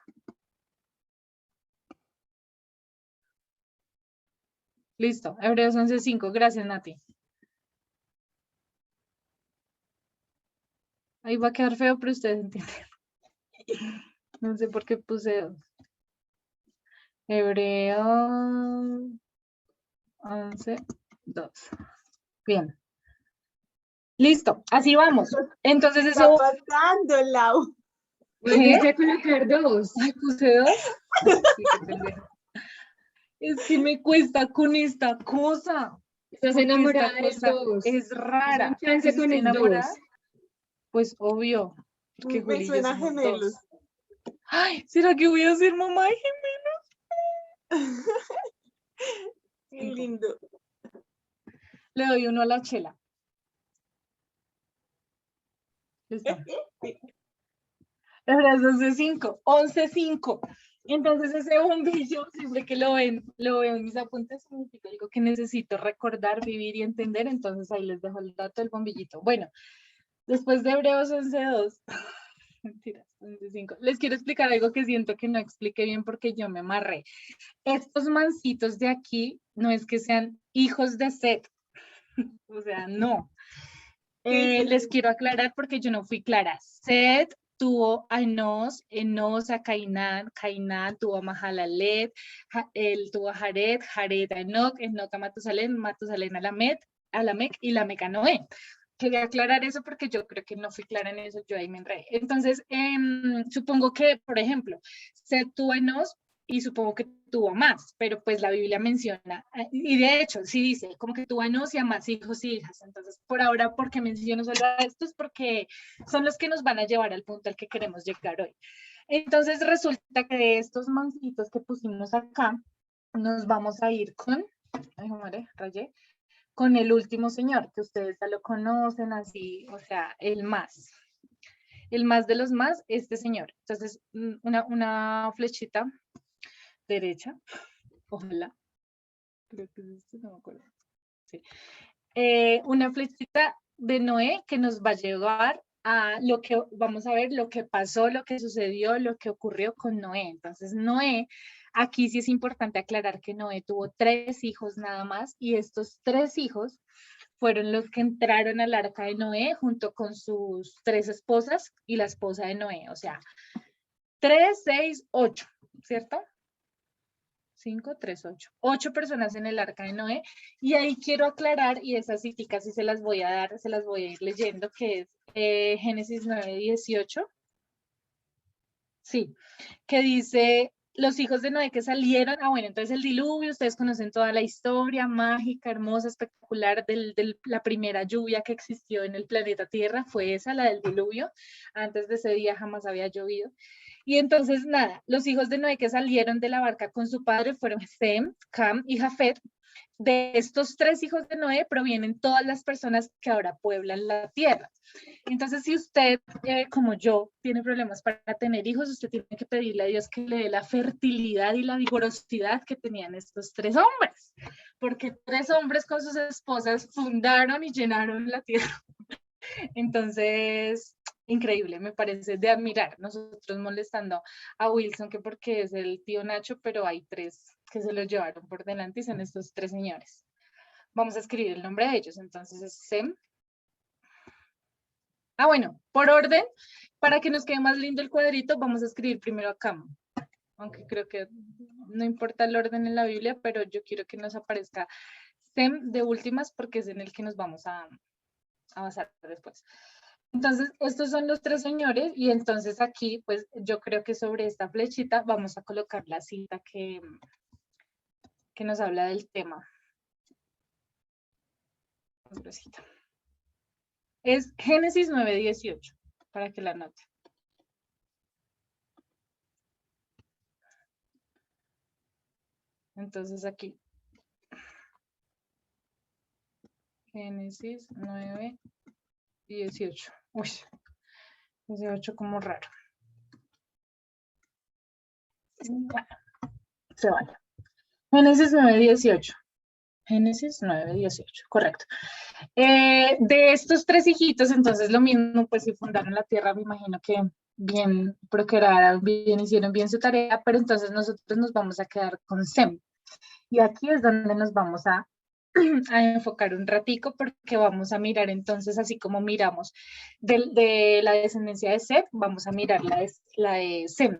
Listo, Hebreos 11:5. Gracias, Nati. Ahí va a quedar feo, pero ustedes entienden. No sé por qué puse 2. Hebreos 11:2. Bien. Listo, así vamos. Entonces ¿Qué está eso... pasando, Lau? Volviste a colocar 2. Ay, puse 2. Sí, qué pendeja. Es que me cuesta con esta cosa. Estás Porque enamorada esta del cosa 2. es rara. Un chance con ¿Estoy el 2. enamorada? Pues obvio. Porque Me Juli y yo suena somos gemelos. 2. Ay, ¿será que voy a ser mamá de Qué lindo. Le doy 1 a la chela. Listo. Hebreos 11:5. 11:5. Entonces ese bombillo, siempre que lo veo en mis apuntes, significa algo que necesito recordar, vivir y entender. Entonces ahí les dejo el dato del bombillito. Bueno, después de Hebreos 11:2. Mentiras, 11:5. Les quiero explicar algo que siento que no expliqué bien porque yo me amarré. Estos mancitos de aquí no es que sean hijos de Set. O sea, no. Les quiero aclarar porque yo no fui clara. Set tuvo a Enos, Enos a Cainán, Cainán tuvo a Mahalalel, él tuvo a Jared, Jared a Enoch, Enoch a Matusalén, Matusalén a Lamec y Lamec a Noé. quería aclarar eso porque yo creo que no fui clara en eso, yo ahí me enredé. Entonces, supongo que, por ejemplo, Seth tuvo Enos y supongo que tuvo más, pero pues la Biblia menciona, y de hecho, sí dice, como que tuvo Enos y a más hijos y hijas. Entonces, por ahora, porque menciono solo a estos, porque son los que nos van a llevar al punto al que queremos llegar hoy. Entonces, resulta que de estos mancitos que pusimos acá, nos vamos a ir con, ay, madre, rayé, con el último señor, que ustedes ya lo conocen así, o sea, el más de los más, este señor. Entonces, una flechita derecha, ojalá, creo que es este, no me acuerdo. Sí. Una flechita de Noé que nos va a llevar a lo que vamos a ver, lo que pasó, lo que sucedió, lo que ocurrió con Noé. Entonces, Noé, aquí sí es importante aclarar que Noé tuvo 3 hijos nada más, y estos 3 hijos fueron los que entraron al arca de Noé junto con sus 3 esposas y la esposa de Noé. O sea, 3, 6, 8, ¿cierto? 5, 3, 8. 8 personas en el arca de Noé. Y ahí quiero aclarar, y esas citas sí se las voy a dar, se las voy a ir leyendo, que es Génesis 9, 18. Sí, que dice, los hijos de Noé que salieron, bueno, entonces el diluvio, ustedes conocen toda la historia mágica, hermosa, espectacular de la primera lluvia que existió en el planeta Tierra, fue esa, la del diluvio. Antes de ese día jamás había llovido. Y entonces, nada, los hijos de Noé que salieron de la barca con su padre fueron Sem, Cam y Jafet. De estos 3 hijos de Noé provienen todas las personas que ahora pueblan la tierra. Entonces, si usted, como yo, tiene problemas para tener hijos, usted tiene que pedirle a Dios que le dé la fertilidad y la vigorosidad que tenían estos 3 hombres, porque 3 hombres con sus esposas fundaron y llenaron la tierra. Entonces, increíble, me parece de admirar. Nosotros molestando a Wilson que porque es el tío Nacho, pero hay 3 que se lo llevaron por delante y son estos 3 señores. Vamos a escribir el nombre de ellos. Entonces es Sem. Bueno, por orden, para que nos quede más lindo el cuadrito, vamos a escribir primero a Cam. Aunque creo que no importa el orden en la Biblia, pero yo quiero que nos aparezca Sem de últimas porque es en el que nos vamos a basar después. Entonces, estos son los 3 señores, y entonces aquí, pues yo creo que sobre esta flechita vamos a colocar la cita que nos habla del tema. Es Génesis 9:18, para que la anoten. Entonces aquí, Génesis 9:18. Uy, 18 como raro. Bueno, se vale. Génesis 9:18. Génesis 9:18, correcto. De estos 3 hijitos, entonces lo mismo, pues si fundaron la tierra, me imagino que bien procrearon, bien hicieron bien su tarea, pero entonces nosotros nos vamos a quedar con Sem. Y aquí es donde nos vamos a enfocar un ratico, porque vamos a mirar entonces, así como miramos de la descendencia de Seth, vamos a mirar la de Sem.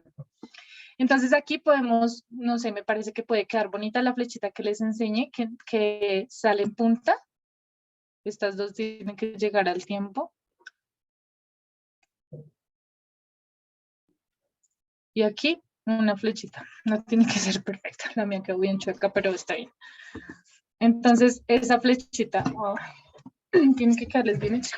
Entonces aquí podemos, no sé, me parece que puede quedar bonita la flechita que les enseñé, que sale en punta. Estas 2 tienen que llegar al tiempo. Y aquí una flechita. No tiene que ser perfecta. La mía quedó bien chueca, pero está bien. Entonces, esa flechita tiene que quedarles bien hecha.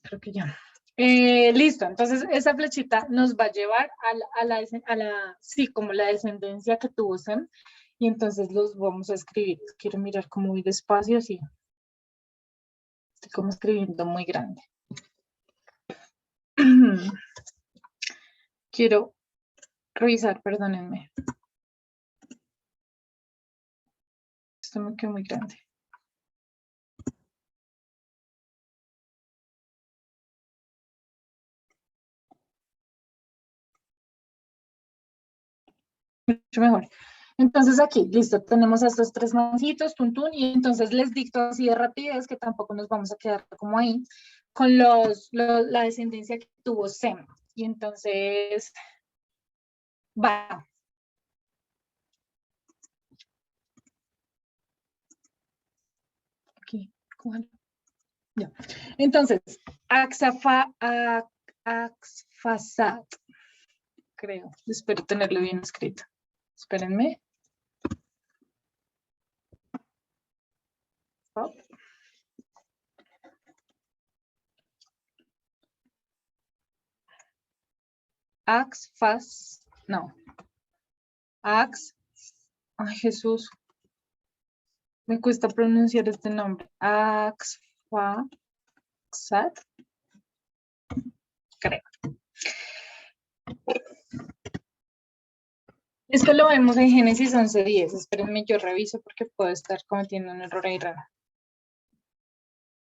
Creo que ya. Listo, entonces esa flechita nos va a llevar sí, como la descendencia que tuvo Sem, y entonces los vamos a escribir. Quiero mirar como muy despacio, así. Estoy como escribiendo muy grande. Quiero revisar, perdónenme. Esto me quedó muy grande. Mucho mejor. Entonces aquí, listo, tenemos a estos 3 mancitos, tuntún, y entonces les dicto así de rapidez, que tampoco nos vamos a quedar como ahí, con la descendencia que tuvo Sem. Y entonces, va. Cójalo. Ya. Entonces, Axfasat, creo. Espero tenerlo bien escrito. Espérenme. Stop. No. Ay, Jesús. Me cuesta pronunciar este nombre. Axfasat. Creo. Esto lo vemos en Génesis 11:10. Espérenme, yo reviso porque puedo estar cometiendo un error ahí raro.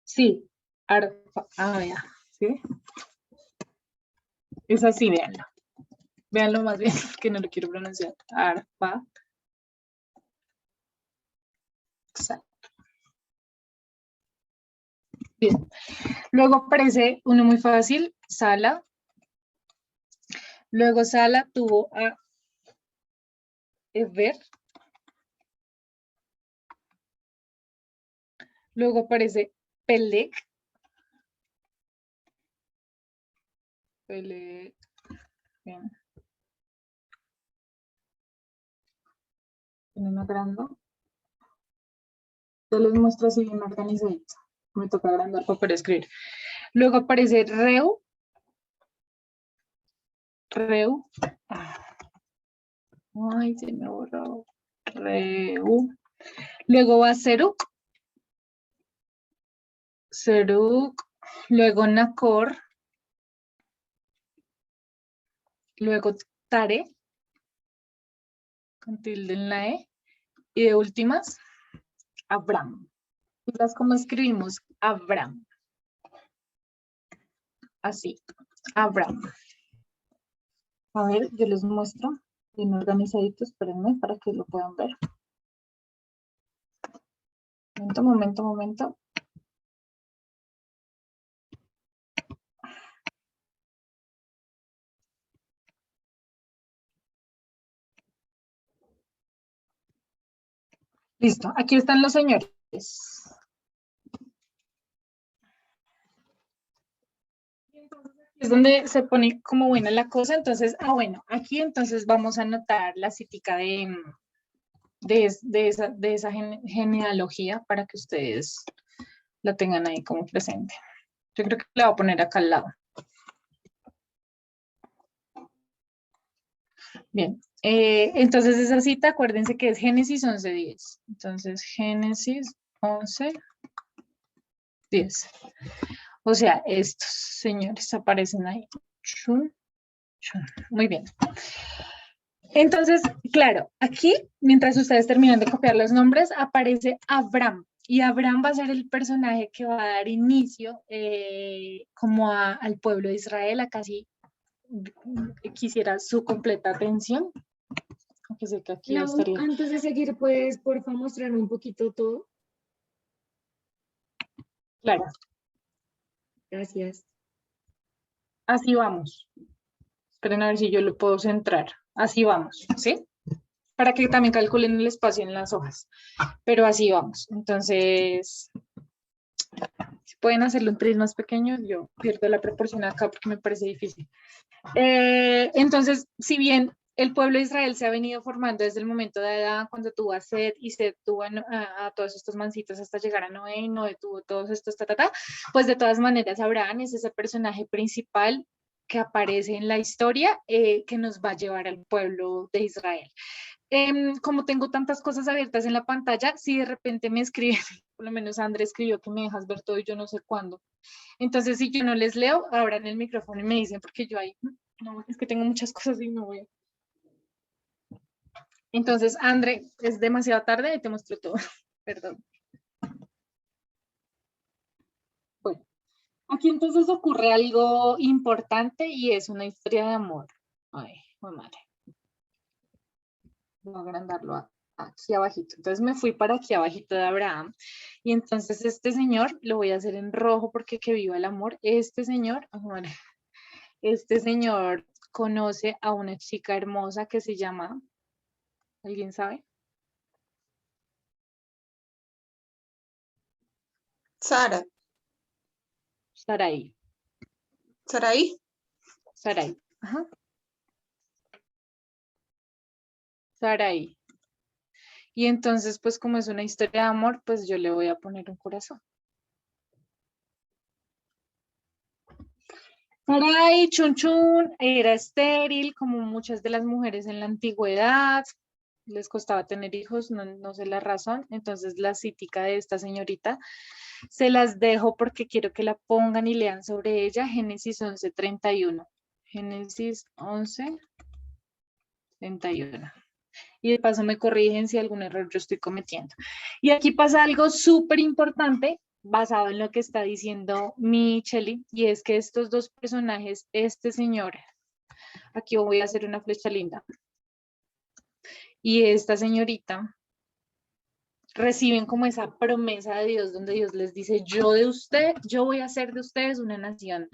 Sí. Ya. ¿Sí? Es así, véanlo. Véanlo más bien, que no lo quiero pronunciar. Arfa. Exacto. Bien. Luego aparece uno muy fácil, Sala. Luego Sala tuvo a Eber. Luego aparece Peleg. Peleg. Bien. Tienen agrando. Yo les muestro así bien organizadito. Me toca agrandar para poder escribir. Luego aparece Reu. Reu. Ay, se me borró. Reu. Luego va Seruk. Seruk. Luego Nacor. Luego Tare. Con tilde en la E. Y de últimas, Abraham. ¿Las cómo escribimos? Abraham. Así. Abraham. A ver, yo les muestro. Bien organizaditos, espérenme para que lo puedan ver. Momento. Listo, aquí están los señores. Es donde se pone como buena la cosa, entonces, bueno, aquí entonces vamos a anotar la cítica de esa genealogía para que ustedes la tengan ahí como presente. Yo creo que la voy a poner acá al lado. Bien, entonces esa cita, acuérdense que es Génesis 11:10. Entonces, Génesis 11:10. O sea, estos señores aparecen ahí. Muy bien. Entonces, claro, aquí, mientras ustedes terminan de copiar los nombres, aparece Abraham. Y Abraham va a ser el personaje que va a dar inicio como al pueblo de Israel, a casi quisiera su completa atención. Aunque sé que aquí Lau, estaría. antes de seguir, ¿puedes, porfa, mostrarme un poquito todo? Claro, Gracias. así vamos. Esperen a ver si yo lo puedo centrar. Así vamos, ¿sí? Para que también calculen el espacio en las hojas. Pero así vamos. Entonces, si pueden hacerlo un tris más pequeño, yo pierdo la proporción acá porque me parece difícil. Entonces, si bien el pueblo de Israel se ha venido formando desde el momento de Adán, cuando tuvo a Set y Set tuvo a todos estos mancitos hasta llegar a Noé y Noé tuvo todos estos pues de todas maneras Abraham es ese personaje principal que aparece en la historia que nos va a llevar al pueblo de Israel. Como tengo tantas cosas abiertas en la pantalla, si de repente me escriben, por lo menos André escribió que me dejas ver todo y yo no sé cuándo. Entonces, si yo no les leo, abran el micrófono y me dicen, porque yo ahí, no, es que tengo muchas cosas y no voy. Entonces, André, es demasiado tarde y te muestro todo. Perdón. Bueno, aquí entonces ocurre algo importante y es una historia de amor. Ay, mi madre. Voy a agrandarlo aquí abajito. Entonces me fui para aquí abajito de Abraham. Y entonces este señor, lo voy a hacer en rojo porque que viva el amor. Este señor, conoce a una chica hermosa que se llama, ¿alguien sabe? Sara. Sarai. Sarai. Sarai. Ajá. Sarai. Y entonces, pues como es una historia de amor, pues yo le voy a poner un corazón. Sarai Chun Chun era estéril, como muchas de las mujeres en la antigüedad. Les costaba tener hijos, no sé la razón. Entonces la cítica de esta señorita se las dejo porque quiero que la pongan y lean sobre ella. Génesis 11:31. Génesis 11:31. Y de paso me corrigen si algún error yo estoy cometiendo. Y aquí pasa algo súper importante basado en lo que está diciendo Michelle, y es que estos dos personajes, este señor, aquí voy a hacer una flecha linda, y esta señorita, reciben como esa promesa de Dios, donde Dios les dice, yo voy a hacer de ustedes una nación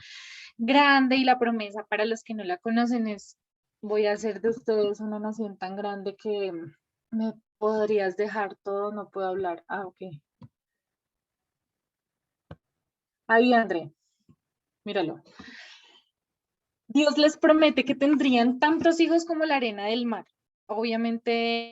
grande, y la promesa para los que no la conocen es, voy a hacer de ustedes una nación tan grande que me podrías dejar todo, no puedo hablar. Ah, ok. Ahí, André, míralo. Dios les promete que tendrían tantos hijos como la arena del mar. Obviamente,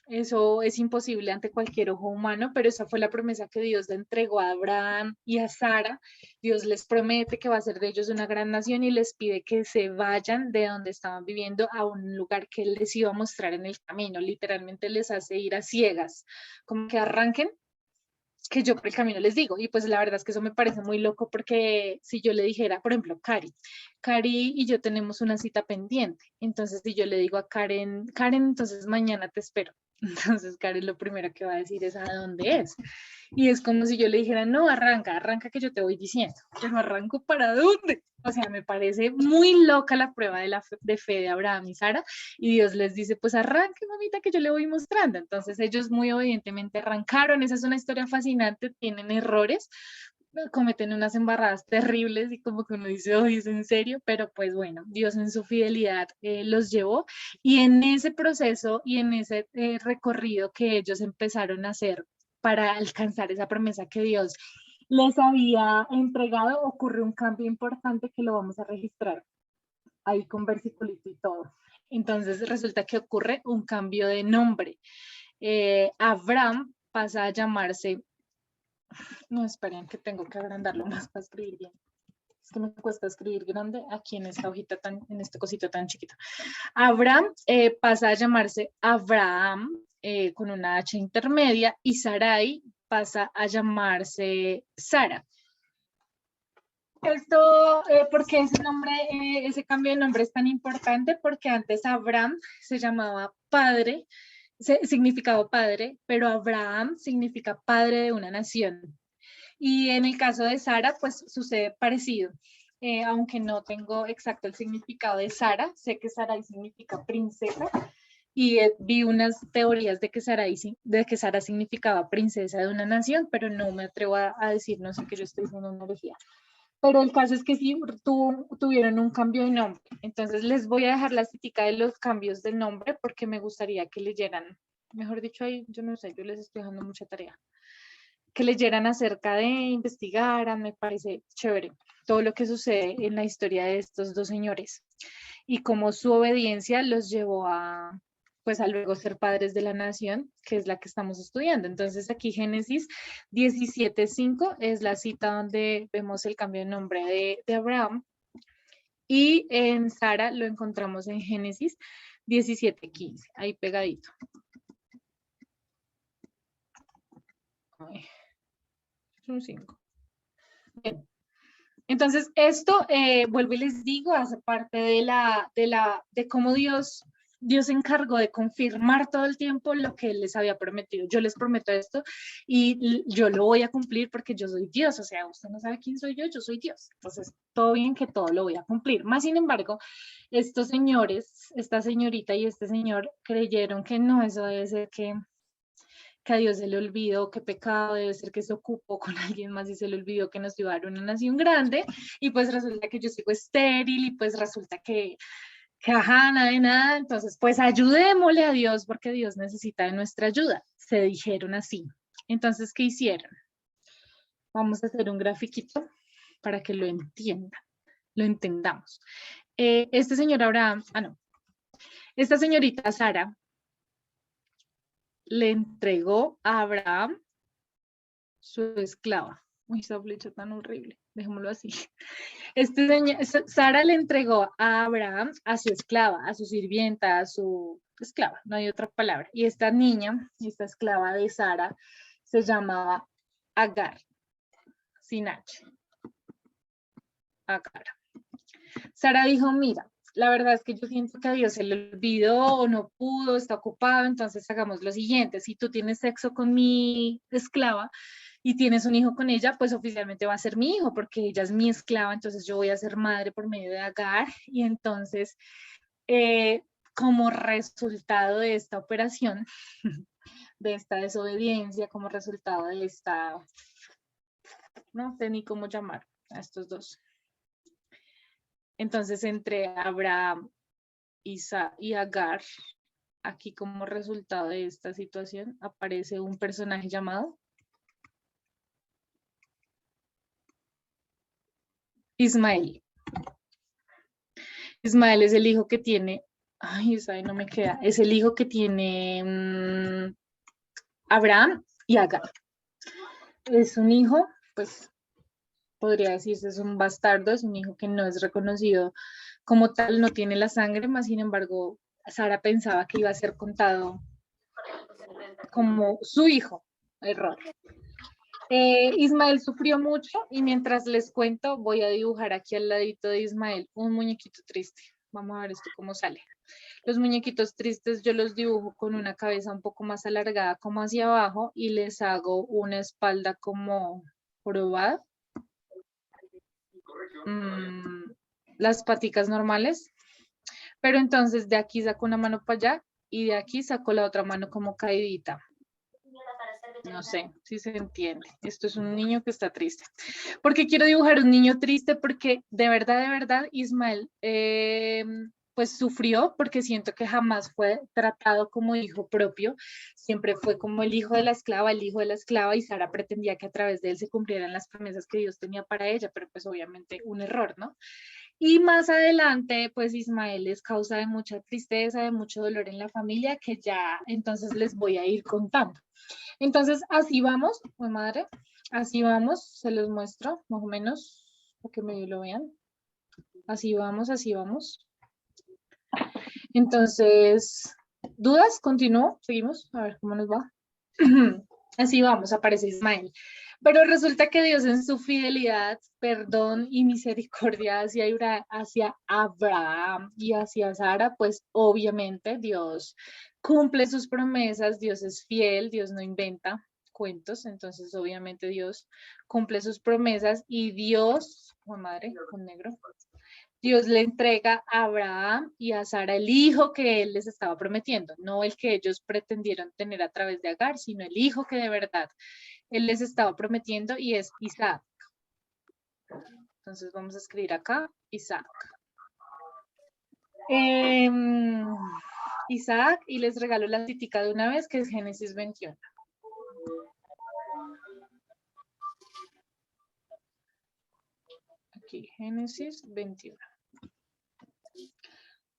eso es imposible ante cualquier ojo humano, pero esa fue la promesa que Dios le entregó a Abraham y a Sara. Dios les promete que va a hacer de ellos una gran nación y les pide que se vayan de donde estaban viviendo a un lugar que Él les iba a mostrar en el camino. Literalmente les hace ir a ciegas, como que arranquen, que yo por el camino les digo. Y pues la verdad es que eso me parece muy loco, porque si yo le dijera, por ejemplo, Cari y yo tenemos una cita pendiente. Entonces, si yo le digo a Karen, entonces mañana te espero. Entonces, Karen lo primero que va a decir es ¿a dónde es? Y es como si yo le dijera, no, arranca que yo te voy diciendo. Pero arranco ¿para dónde? O sea, me parece muy loca la prueba de fe de Abraham y Sara. Y Dios les dice, pues arranque, mamita, que yo le voy mostrando. Entonces ellos muy obedientemente arrancaron. Esa es una historia fascinante, tienen errores, cometen unas embarradas terribles y como que uno dice, oye, ¿es en serio? Pero pues bueno, Dios en su fidelidad los llevó, y en ese proceso y en ese recorrido que ellos empezaron a hacer para alcanzar esa promesa que Dios les había entregado, ocurrió un cambio importante que lo vamos a registrar ahí con versiculito y todo. Entonces resulta que ocurre un cambio de nombre. Abraham pasa a llamarse, no, esperen que tengo que agrandarlo más para escribir bien. Es que me cuesta escribir grande aquí en esta hojita en este cosito tan chiquito. Abraham pasa a llamarse Abraham con una H intermedia, y Sarai pasa a llamarse Sara. Esto, ¿por qué ese nombre, ese cambio de nombre es tan importante? Porque antes Abraham se llamaba padre, significaba padre, pero Abraham significa padre de una nación. Y en el caso de Sara, pues sucede parecido. Aunque no tengo exacto el significado de Sara, sé que Sarai significa princesa, y vi unas teorías de que Sara significaba princesa de una nación, pero no me atrevo a decir, no sé, que yo estoy diciendo una herejía. Pero el caso es que sí tuvieron un cambio de nombre. Entonces les voy a dejar la citica de los cambios del nombre, porque me gustaría que leyeran, mejor dicho, ahí yo no sé, yo les estoy dejando mucha tarea, que leyeran acerca de, investigaran. Me parece chévere todo lo que sucede en la historia de estos dos señores y cómo su obediencia los llevó a, pues, a luego ser padres de la nación, que es la que estamos estudiando. Entonces aquí Génesis 17:5 es la cita donde vemos el cambio de nombre de Abraham, y en Sara lo encontramos en Génesis 17:15, ahí pegadito. Ay. Un 5. Bien. Entonces, esto, vuelvo y les digo, hace parte de cómo Dios se encargó de confirmar todo el tiempo lo que Él les había prometido. Yo les prometo esto y yo lo voy a cumplir porque yo soy Dios. O sea, usted no sabe quién soy yo soy Dios. Entonces, todo bien, que todo lo voy a cumplir. Más sin embargo, estos señores, esta señorita y este señor, creyeron que no, eso debe ser que a Dios se le olvidó, qué pecado, debe ser que se ocupó con alguien más y se le olvidó que nos iba a dar una nación grande, y pues resulta que yo sigo estéril, y pues resulta que ajá, nada de nada. Entonces pues ayudémosle a Dios porque Dios necesita de nuestra ayuda, se dijeron así. Entonces, ¿qué hicieron? Vamos a hacer un grafiquito para que lo entendamos. Este señor Abraham, esta señorita Sara le entregó a Abraham su esclava. Uy, esa flecha tan horrible, dejémoslo así. Sara le entregó a Abraham a su esclava, a su sirvienta, a su esclava, no hay otra palabra. Y esta niña, esta esclava de Sara, se llamaba Agar, sin H. Agar. Sara dijo, mira, la verdad es que yo siento que a Dios se le olvidó o no pudo, está ocupado, entonces hagamos lo siguiente, si tú tienes sexo con mi esclava y tienes un hijo con ella, pues oficialmente va a ser mi hijo, porque ella es mi esclava, entonces yo voy a ser madre por medio de Agar, y entonces, como resultado de esta operación, de esta desobediencia, como resultado de esta, no sé ni cómo llamar a estos dos. Entonces, entre Abraham y Agar, aquí como resultado de esta situación, aparece un personaje llamado Ismael. Ismael es el hijo que tiene, ay, esa no me queda, es el hijo que tiene Abraham y Agar. Es un hijo, pues, podría decirse, es un bastardo, es un hijo que no es reconocido como tal, no tiene la sangre, más sin embargo, Sara pensaba que iba a ser contado como su hijo. Error. Ismael sufrió mucho y mientras les cuento, voy a dibujar aquí al ladito de Ismael un muñequito triste. Vamos a ver esto cómo sale. Los muñequitos tristes yo los dibujo con una cabeza un poco más alargada como hacia abajo y les hago una espalda como jorobada. Las paticas normales, pero entonces de aquí saco una mano para allá y de aquí saco la otra mano como caidita. No sé si se entiende. Esto es un niño que está triste. ¿Por qué quiero dibujar un niño triste? Porque de verdad, Ismael pues sufrió porque siento que jamás fue tratado como hijo propio. Siempre fue como el hijo de la esclava, y Sara pretendía que a través de él se cumplieran las promesas que Dios tenía para ella, pero pues obviamente un error, ¿no? Y más adelante, pues Ismael es causa de mucha tristeza, de mucho dolor en la familia, que ya entonces les voy a ir contando. Entonces, así vamos, mi madre, así vamos, se los muestro, más o menos, para que medio lo vean. Así vamos, así vamos. Entonces, ¿dudas? ¿Continúo? ¿Seguimos? A ver cómo nos va. Así vamos, aparece Ismael. Pero resulta que Dios en su fidelidad, perdón y misericordia hacia Abraham y hacia Sara, pues obviamente Dios cumple sus promesas, Dios es fiel, Dios no inventa cuentos, entonces obviamente Dios cumple sus promesas y Dios, oh madre, con negro, Dios le entrega a Abraham y a Sara el hijo que él les estaba prometiendo, no el que ellos pretendieron tener a través de Agar, sino el hijo que de verdad él les estaba prometiendo y es Isaac. Entonces vamos a escribir acá, Isaac. Isaac, y les regalo la citica de una vez, que es Génesis 21. Aquí, Génesis 21.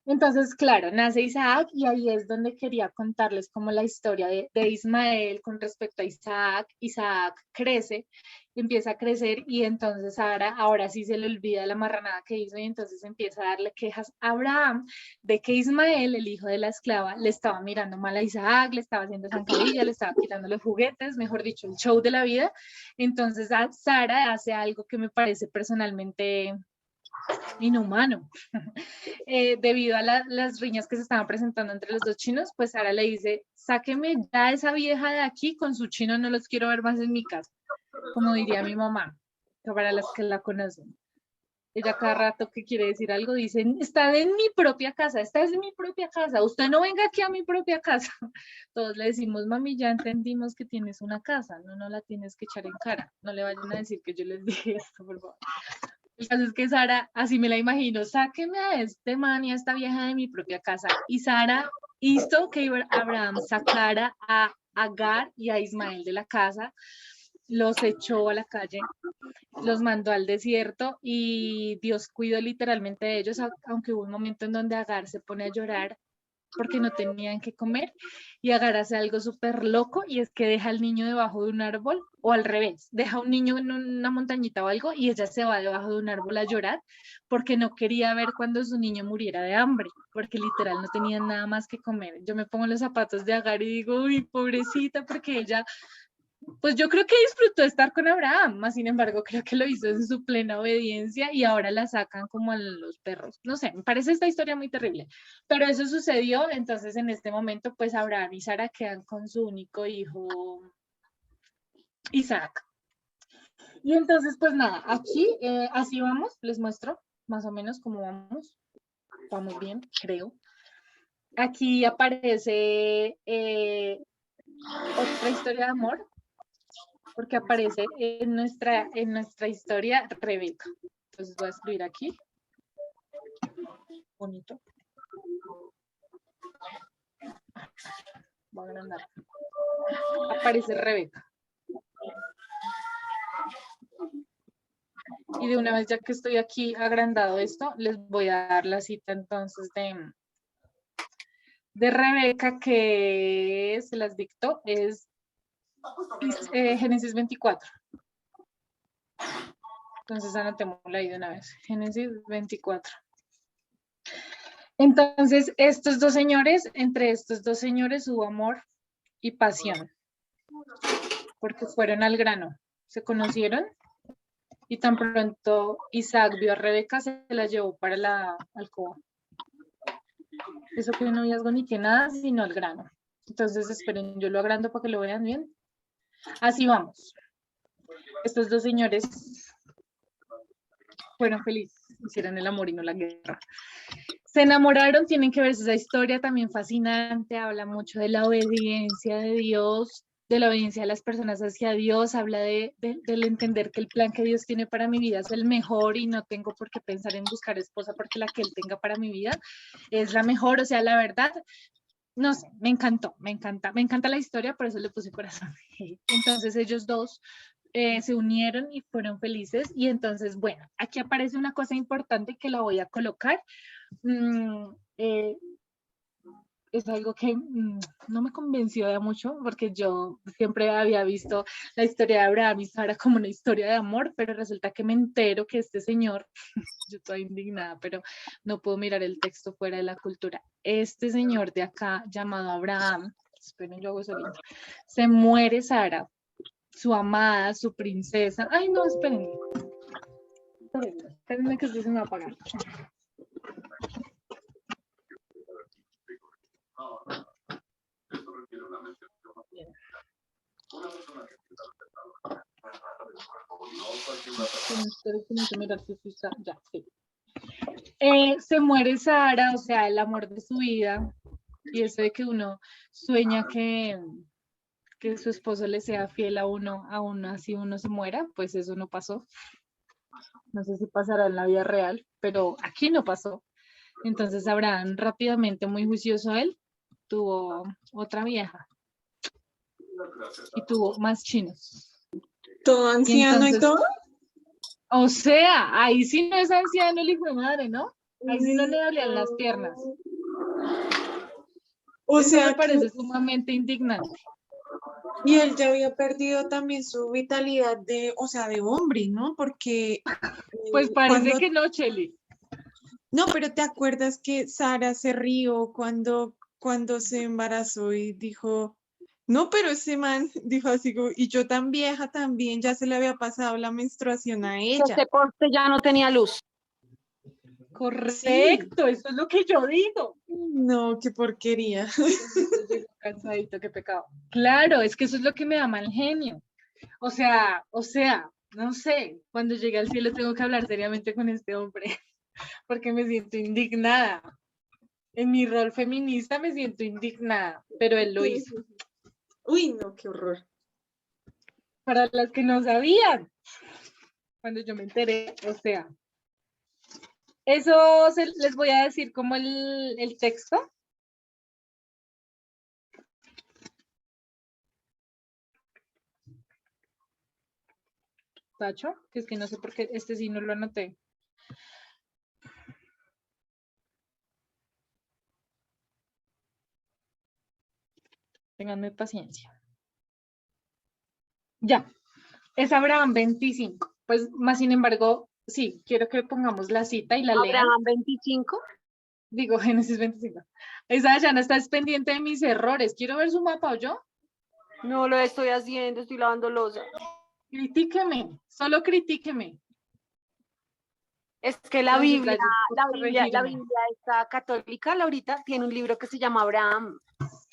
Entonces, claro, nace Isaac y ahí es donde quería contarles como la historia de Ismael con respecto a Isaac. Isaac crece, empieza a crecer y entonces ahora sí se le olvida la marranada que hizo y entonces empieza a darle quejas a Abraham de que Ismael, el hijo de la esclava, le estaba mirando mal a Isaac, le estaba haciendo zancadilla, le estaba quitando los juguetes, mejor dicho, el show de la vida. Entonces Sara hace algo que me parece personalmente inhumano. Debido a las riñas que se estaban presentando entre los dos chinos, pues Sara le dice, sáqueme ya esa vieja de aquí, con su chino no los quiero ver más en mi casa, como diría mi mamá, que para las que la conocen. Ella cada rato que quiere decir algo dice, está en mi propia casa, esta es mi propia casa, usted no venga aquí a mi propia casa. Todos le decimos, mami, ya entendimos que tienes una casa, no la tienes que echar en cara, no le vayan a decir que yo les dije esto, por favor. El caso es que Sara, así me la imagino, sáqueme a este man y a esta vieja de mi propia casa. Y Sara hizo que Abraham sacara a Agar y a Ismael de la casa. los echó a la calle, los mandó al desierto y Dios cuidó literalmente de ellos, aunque hubo un momento en donde Agar se pone a llorar porque no tenían que comer y Agar hace algo súper loco y es que deja al niño debajo de un árbol o al revés, deja a un niño en una montañita o algo y ella se va debajo de un árbol a llorar porque no quería ver cuando su niño muriera de hambre, porque literal no tenían nada más que comer. Yo me pongo los zapatos de Agar y digo, uy, pobrecita, porque ella, pues yo creo que disfrutó estar con Abraham, más sin embargo creo que lo hizo en su plena obediencia y ahora la sacan como a los perros. No sé, me parece esta historia muy terrible, pero eso sucedió, entonces en este momento pues Abraham y Sara quedan con su único hijo Isaac. Y entonces pues nada, aquí así vamos, les muestro más o menos cómo vamos. Vamos bien, creo. Aquí aparece otra historia de amor, porque aparece en nuestra historia Rebeca. Entonces voy a escribir aquí. Bonito. Voy a agrandar. Aparece Rebeca. Y de una vez, ya que estoy aquí agrandado esto, les voy a dar la cita entonces de Rebeca, que se las dictó, es Génesis 24. Entonces anotémosla ahí de una vez. Génesis 24. Entonces, estos dos señores, entre estos dos señores hubo amor y pasión, porque fueron al grano, se conocieron y tan pronto Isaac vio a Rebeca, se la llevó para la alcoba. Eso que no noviazgo ni que nada, sino al grano. Entonces, esperen, yo lo agrando para que lo vean bien. Así vamos. Estos dos señores fueron felices, hicieron el amor y no la guerra. Se enamoraron, tienen que ver esa historia también fascinante, habla mucho de la obediencia de Dios, de la obediencia de las personas hacia Dios, habla del entender que el plan que Dios tiene para mi vida es el mejor y no tengo por qué pensar en buscar esposa porque la que Él tenga para mi vida es la mejor, o sea, la verdad, no sé, me encanta la historia, por eso le puse corazón. Entonces ellos dos se unieron y fueron felices y entonces, bueno, aquí aparece una cosa importante que la voy a colocar. Es algo que no me convenció de mucho porque yo siempre había visto la historia de Abraham y Sara como una historia de amor, pero resulta que me entero que este señor, yo estoy indignada, pero no puedo mirar el texto fuera de la cultura, este señor de acá llamado Abraham, esperen, yo hago eso bien, se muere Sara, su amada, su princesa, ay no, espérenme que esto se me va a apagar. Se muere Sara, o sea, el amor de su vida, y eso de que uno sueña que su esposo le sea fiel a uno, aún así uno se muera, pues eso no pasó. No sé si pasará en la vida real, pero aquí no pasó. Entonces Abraham rápidamente, muy juicioso él, tuvo otra vieja y tuvo más chinos. ¿Todo anciano y todo? O sea, ahí sí no es anciano el hijo de madre, ¿no? Ahí sí no le dolían las piernas. O Eso sea, me parece sumamente indignante. y él ya había perdido también su vitalidad de, o sea, de hombre, ¿no? Porque Pues parece que no, Cheli. No, pero ¿te acuerdas que Sara se rió cuando se embarazó y dijo, no, pero ese man dijo así, como, y yo tan vieja también, ya se le había pasado la menstruación a ella. Este corte ya no tenía luz. Correcto, eso es lo que yo digo. No, qué porquería. Cansadito, qué pecado. Claro, es que eso es lo que me da mal genio. O sea, no sé, cuando llegue al cielo tengo que hablar seriamente con este hombre, porque me siento indignada. En mi rol feminista me siento indignada, pero él lo hizo. Uy, no, qué horror. Para las que no sabían, cuando yo me enteré, o sea, eso les voy a decir como el texto. tacho, que es que no sé por qué, este sí no lo anoté. Ténganme paciencia. Ya, es Abraham 25. Pues más sin embargo, sí, quiero que pongamos la cita y la lean. Abraham 25. Digo, Génesis 25. Esa ya no está pendiente de mis errores. Quiero ver su mapa, ¿o yo? No lo estoy haciendo, estoy lavando loza. Critíqueme, solo critíqueme. Es que la Entonces, Biblia, gracias por la corregirme. Biblia esta católica, Laurita, tiene un libro que se llama Abraham.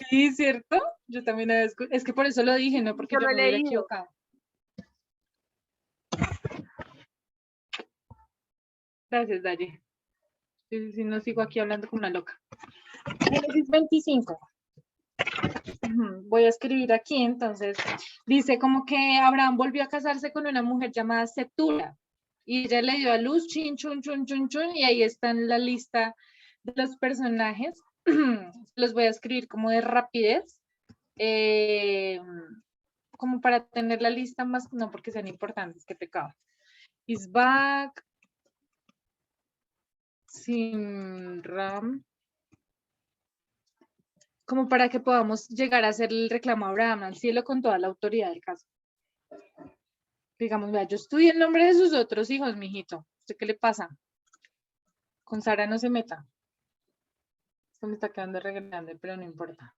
Sí, ¿cierto? Yo también es que por eso lo dije, no porque Yo yo lo he me hubiera leído. equivocado. Gracias, Daye. Si no sigo aquí hablando como una loca. Génesis 25. Voy a escribir aquí, entonces, dice como que Abraham volvió a casarse con una mujer llamada Setura, y ella le dio a luz, chin, chun, chun, chun, chun, y ahí está en la lista de los personajes. Los voy a escribir como de rapidez, como para tener la lista más, no porque sean importantes, qué pecado. Isbac, Simram, como para que podamos llegar a hacer el reclamo a Abraham al cielo con toda la autoridad del caso. Digamos, vea, yo estudié el nombre de sus otros hijos, mijito. ¿Usted qué le pasa? Con Sara no se meta. Esto me está quedando re grande, pero no importa.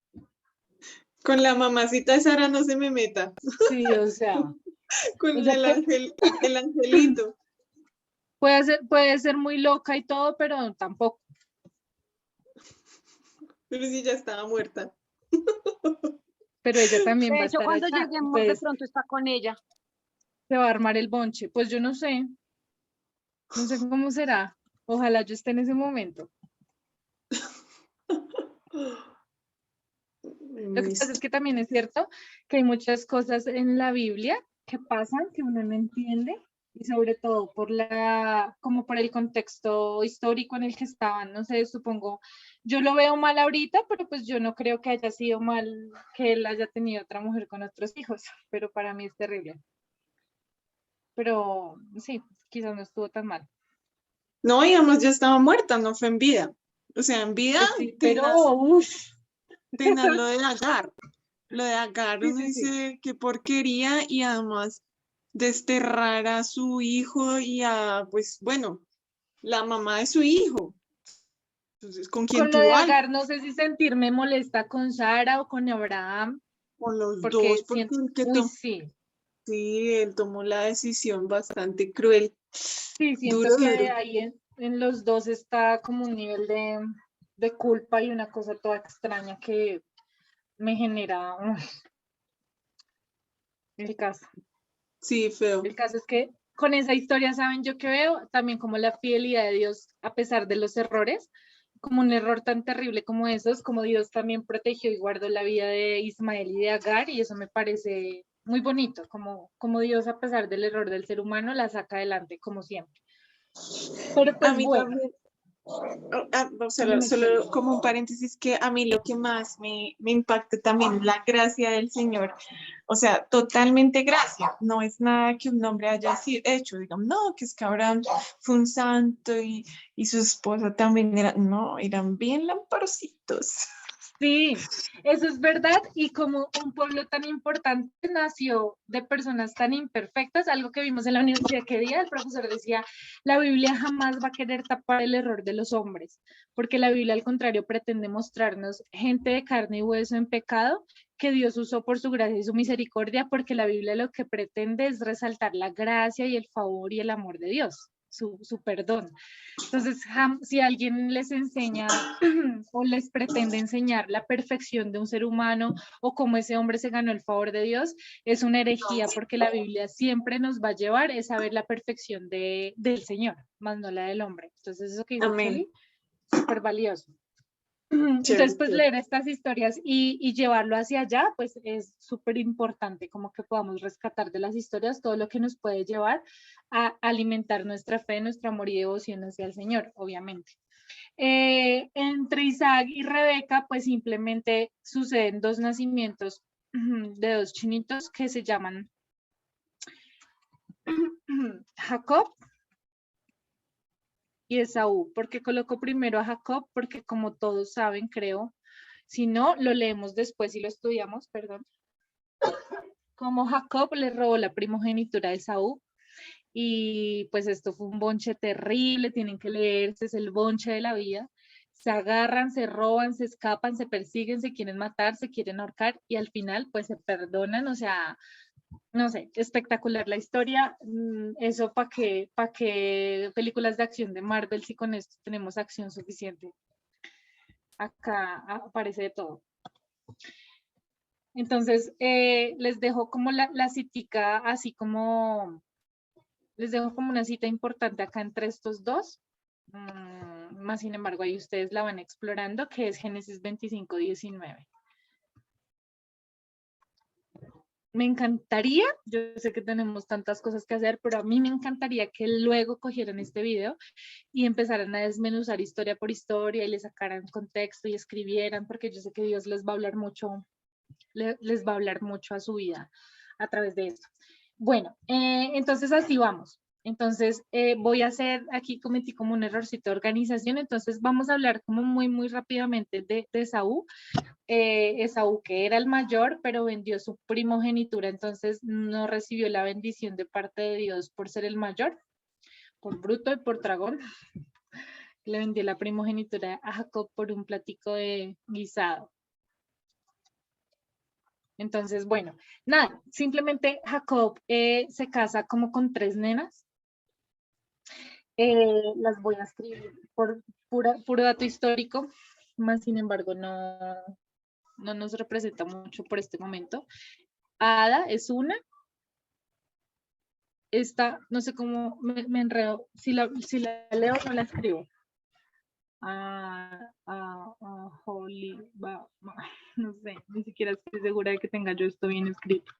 Con la mamacita de Sara no se me meta. Sí, o sea, Con ella el angelito. puede ser muy loca y todo, pero tampoco. Pero si ya estaba muerta. Pero ella también va De a hecho, estar cuando allá. lleguemos, de Entonces, pronto está con ella. se va a armar el bonche. Pues yo no sé. No sé cómo será. Ojalá yo esté en ese momento. Lo que pasa es que también es cierto que hay muchas cosas en la Biblia que pasan que uno no entiende y sobre todo como por el contexto histórico en el que estaban, no sé, supongo, yo lo veo mal ahorita, pero pues yo no creo que haya sido mal que él haya tenido otra mujer con otros hijos, pero para mí es terrible. Pero sí, quizás no estuvo tan mal. No, digamos, ya estaba muerta, no fue en vida. O sea, en vida, Pues sí, pero, uff. tenaz lo de Agar. Lo de Agar, Sí, uno sí, sí. dice qué porquería y además desterrar a su hijo y a, pues bueno, la mamá de su hijo. Entonces, ¿con quién Con lo de tuvo algo? Agar, no sé si sentirme molesta con Sara o con Abraham, Con los porque dos, porque siento, uy, sí, sí, él tomó la decisión bastante cruel. sí, siento Duro, que duro. ahí en los dos está como un nivel de culpa y una cosa toda extraña que me genera el caso. Sí, feo. El caso es que con esa historia, ¿saben yo qué veo? También como la fidelidad de Dios a pesar de los errores, como un error tan terrible como esos, como Dios también protegió y guardó la vida de Ismael y de Agar, y eso me parece muy bonito, como Dios a pesar del error del ser humano la saca adelante, como siempre. Pero A pues mí bueno, también. dime, Solo Kelly. como un paréntesis, que a mí lo que más me impacta también es la gracia del Señor. O sea, totalmente gracia. No es nada que un hombre haya hecho. Digamos, no, que es que Abraham fue un santo y su esposa también era. No, eran bien lamparcitos. Sí, eso es verdad, y como un pueblo tan importante nació de personas tan imperfectas, algo que vimos en la universidad que día, el profesor decía, la Biblia jamás va a querer tapar el error de los hombres, porque la Biblia al contrario pretende mostrarnos gente de carne y hueso en pecado que Dios usó por su gracia y su misericordia, porque la Biblia lo que pretende es resaltar la gracia y el favor y el amor de Dios, su perdón. Entonces, si alguien les enseña o les pretende enseñar la perfección de un ser humano o cómo ese hombre se ganó el favor de Dios, es una herejía porque la Biblia siempre nos va a llevar a ver la perfección del Señor, más no la del hombre. Entonces, eso que dijo Amén. Kelly, súper valioso. Entonces, pues Chévere. leer estas historias y llevarlo hacia allá, pues es súper importante, como que podamos rescatar de las historias todo lo que nos puede llevar a alimentar nuestra fe, nuestro amor y devoción hacia el Señor, obviamente. Entre Isaac y Rebeca, pues simplemente suceden dos nacimientos de dos chinitos que se llaman Jacob y Esaú. ¿Por qué coloco primero a Jacob? Porque como todos saben, creo, si no, lo leemos después y lo estudiamos, perdón. Como Jacob le robó la primogenitura a Esaú, y pues esto fue un bonche terrible, tienen que leerse, es el bonche de la vida. Se agarran, se roban, se escapan, se persiguen, se quieren matar, se quieren ahorcar y al final pues se perdonan, o sea, no sé, espectacular la historia. Eso para que películas de acción de Marvel si con esto tenemos acción suficiente. Acá aparece de todo. Entonces, les dejo como la citica, así como, les dejo como una cita importante acá entre estos dos. Más sin embargo, ahí ustedes la van explorando, que es Génesis 25:19. Me encantaría, yo sé que tenemos tantas cosas que hacer, pero a mí me encantaría que luego cogieran este video y empezaran a desmenuzar historia por historia y le sacaran contexto y escribieran, porque yo sé que Dios les va a hablar mucho, les va a hablar mucho a su vida a través de esto. Bueno, entonces así vamos. Entonces voy a hacer, aquí cometí como un errorcito de organización, entonces vamos a hablar como muy rápidamente de Esaú. Esaú, que era el mayor, pero vendió su primogenitura, entonces no recibió la bendición de parte de Dios por ser el mayor, por bruto y por dragón. Le vendió la primogenitura a Jacob por un platico de guisado. Entonces, bueno, nada, simplemente Jacob se casa como con 3 nenas. Las voy a escribir por puro dato histórico, más sin embargo no nos representa mucho por este momento. Ada es una. Esta, no sé cómo me enredo, si la leo no la escribo. Holly, no sé, ni siquiera estoy segura de que tenga yo esto bien escrito.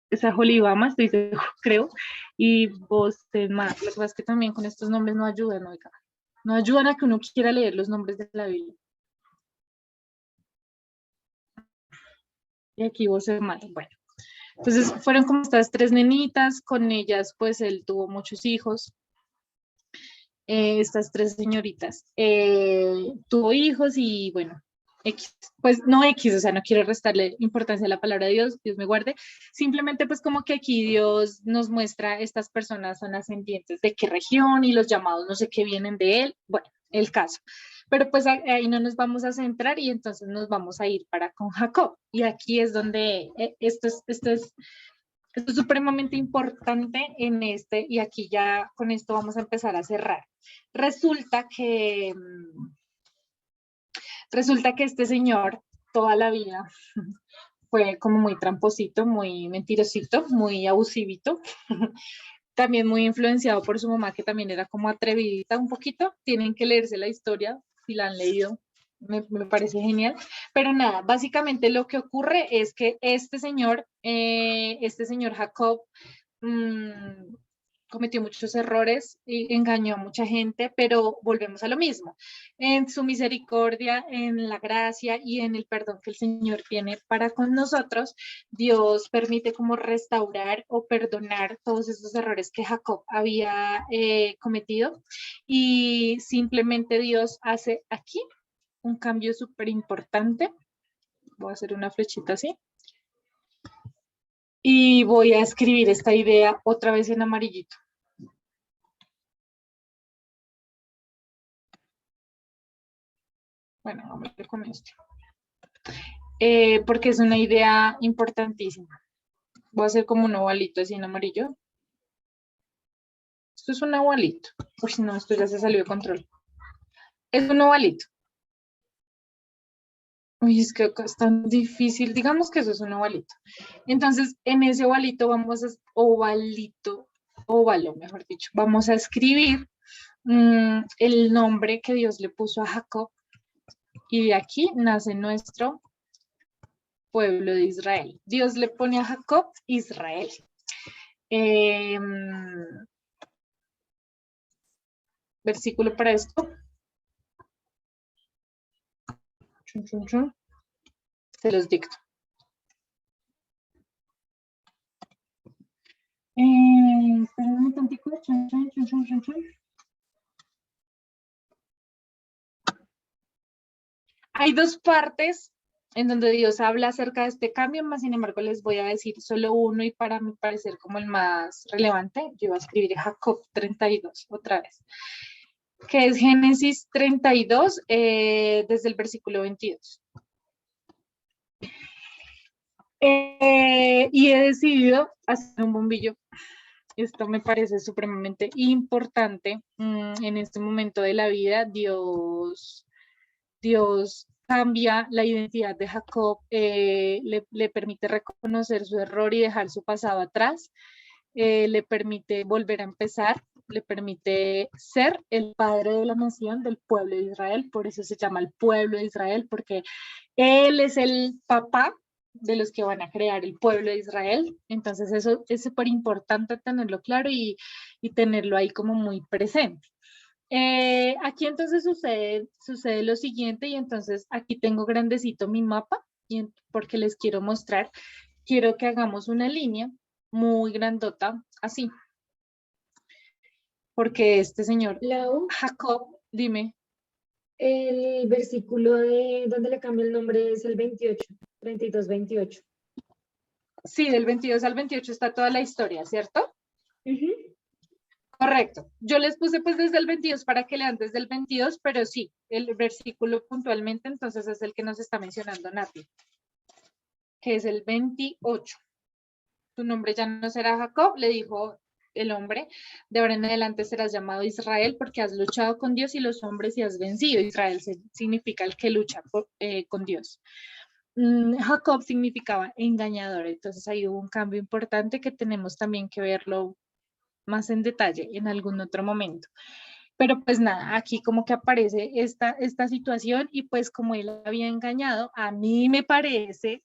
Esa Holibama, estoy seguro, creo, y Bostema. Lo que pasa es que también con estos nombres no ayudan, no ayudan a que uno quiera leer los nombres de la Biblia. Y aquí Bostema, bueno. Entonces fueron como estas 3 nenitas, con ellas pues él tuvo muchos hijos. Estas 3 señoritas. Tuvo hijos y bueno, X, pues no X, o sea, no quiero restarle importancia a la palabra de Dios, Dios me guarde, simplemente pues como que aquí Dios nos muestra estas personas son ascendientes de qué región y los llamados no sé qué vienen de él, bueno, el caso. Pero pues ahí no nos vamos a centrar y entonces nos vamos a ir para con Jacob. Y aquí es donde esto es supremamente importante en este, y aquí ya con esto vamos a empezar a cerrar. Resulta que este señor toda la vida fue como muy tramposito, muy mentirosito, muy abusivito, también muy influenciado por su mamá, que también era como atrevidita un poquito. Tienen que leerse la historia, si la han leído, me parece genial. Pero nada, básicamente lo que ocurre es que este señor Jacob, cometió muchos errores y engañó a mucha gente, pero volvemos a lo mismo. En su misericordia, en la gracia y en el perdón que el Señor tiene para con nosotros, Dios permite como restaurar o perdonar todos esos errores que Jacob había cometido, y simplemente Dios hace aquí un cambio súper importante. Voy a hacer una flechita así. Y voy a escribir esta idea otra vez en amarillito. Bueno, vamos a ver con esto. Porque es una idea importantísima. Voy a hacer como un ovalito así en amarillo. Esto es un ovalito. Uy, no, esto ya se salió de control. Es un ovalito. Uy, es que acá es tan difícil. Digamos que eso es un ovalito. Entonces, en ese ovalito vamos a, óvalo, mejor dicho, vamos a escribir el nombre que Dios le puso a Jacob, y de aquí nace nuestro pueblo de Israel. Dios le pone a Jacob Israel. Versículo para esto. Se los dicto. Esperen un tantico. Chun, chun, chun, chun, chun, chun. Hay dos partes en donde Dios habla acerca de este cambio, más sin embargo les voy a decir solo uno y para mi parecer como el más relevante, yo voy a escribir Jacob 32 otra vez, que es Génesis 32 desde el versículo 22. Y he decidido hacer un bombillo. Esto me parece supremamente importante. En este momento de la vida, Dios cambia la identidad de Jacob, le permite reconocer su error y dejar su pasado atrás, le permite volver a empezar, le permite ser el padre de la nación del pueblo de Israel, por eso se llama el pueblo de Israel, porque él es el papá de los que van a crear el pueblo de Israel. Entonces eso es súper importante tenerlo claro y tenerlo ahí como muy presente. Aquí entonces sucede lo siguiente y entonces aquí tengo grandecito mi mapa porque les quiero mostrar, quiero que hagamos una línea muy grandota, así. Porque este señor Lau, Jacob, dime. el versículo de donde le cambia el nombre es el 28, 32, 28. Sí, del 22 al 28 está toda la historia, ¿cierto? Ujú. Correcto. Yo les puse pues desde el 22 para que lean desde el 22, pero sí, el versículo puntualmente entonces es el que nos está mencionando Nati, que es el 28. Tu nombre ya no será Jacob, le dijo el hombre, de ahora en adelante serás llamado Israel porque has luchado con Dios y los hombres y has vencido. Israel significa el que lucha con Dios. Jacob significaba engañador, entonces ahí hubo un cambio importante que tenemos también que verlo más en detalle en algún otro momento. Pero pues nada, aquí como que aparece esta situación y pues como él había engañado, a mí me parece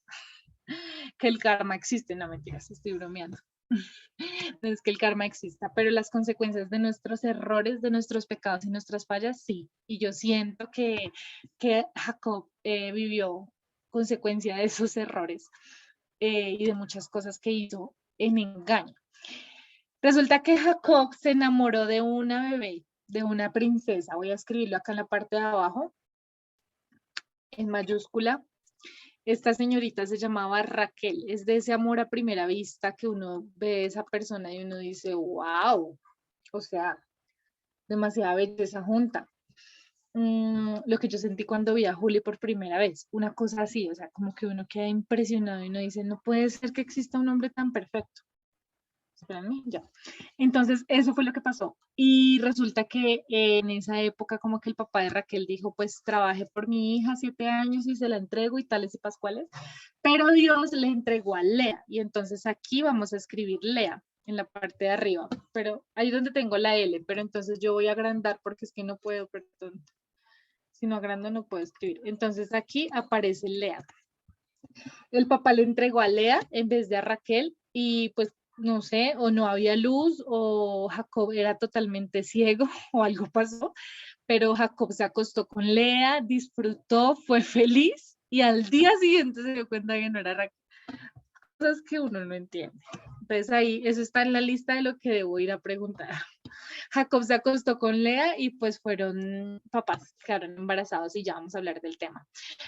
que el karma existe, no mentiras, estoy bromeando. No es que el karma exista, pero las consecuencias de nuestros errores, de nuestros pecados y nuestras fallas, sí. Y yo siento que Jacob vivió consecuencia de esos errores y de muchas cosas que hizo en engaño. Resulta que Jacob se enamoró de una bebé, de una princesa. Voy a escribirlo acá en la parte de abajo, en mayúscula. Esta señorita se llamaba Raquel. Es de ese amor a primera vista que uno ve a esa persona y uno dice, wow, o sea, demasiada belleza junta. Lo que yo sentí cuando vi a Juli por primera vez, una cosa así, o sea, como que uno queda impresionado y uno dice, no puede ser que exista un hombre tan perfecto. Espérenme, ya. Entonces, eso fue lo que pasó. Y resulta que en esa época, como que el papá de Raquel dijo, pues trabajé por mi hija 7 años y se la entrego y tales y pascuales. Pero Dios le entregó a Lea. Y entonces aquí vamos a escribir Lea en la parte de arriba. Pero ahí donde tengo la L, pero entonces yo voy a agrandar porque es que no puedo, perdón. Si no agrando no puedo escribir. Entonces aquí aparece Lea. El papá le entregó a Lea en vez de a Raquel y pues no sé, o no había luz o Jacob era totalmente ciego o algo pasó, pero Jacob se acostó con Lea, disfrutó, fue feliz y al día siguiente se dio cuenta que no era Raquel. Cosas que uno no entiende. Entonces ahí, eso está en la lista de lo que debo ir a preguntar. Jacob se acostó con Lea y pues fueron papás, quedaron embarazados y ya vamos a hablar del tema.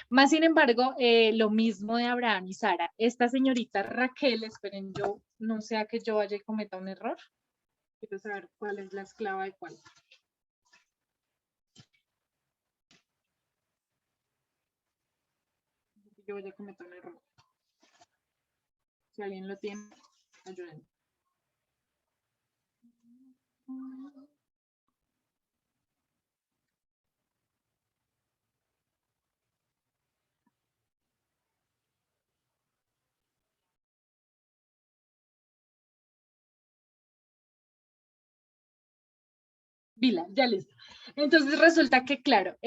Más sin embargo, lo mismo de Abraham y Sara. Esta señorita Raquel, esperen, yo no sea que yo vaya y cometa un error. Quiero saber cuál es la esclava de cuál. Yo voy a cometer un error. Si alguien lo tiene, ayúdenme. Vila, ya listo. Entonces resulta que, claro,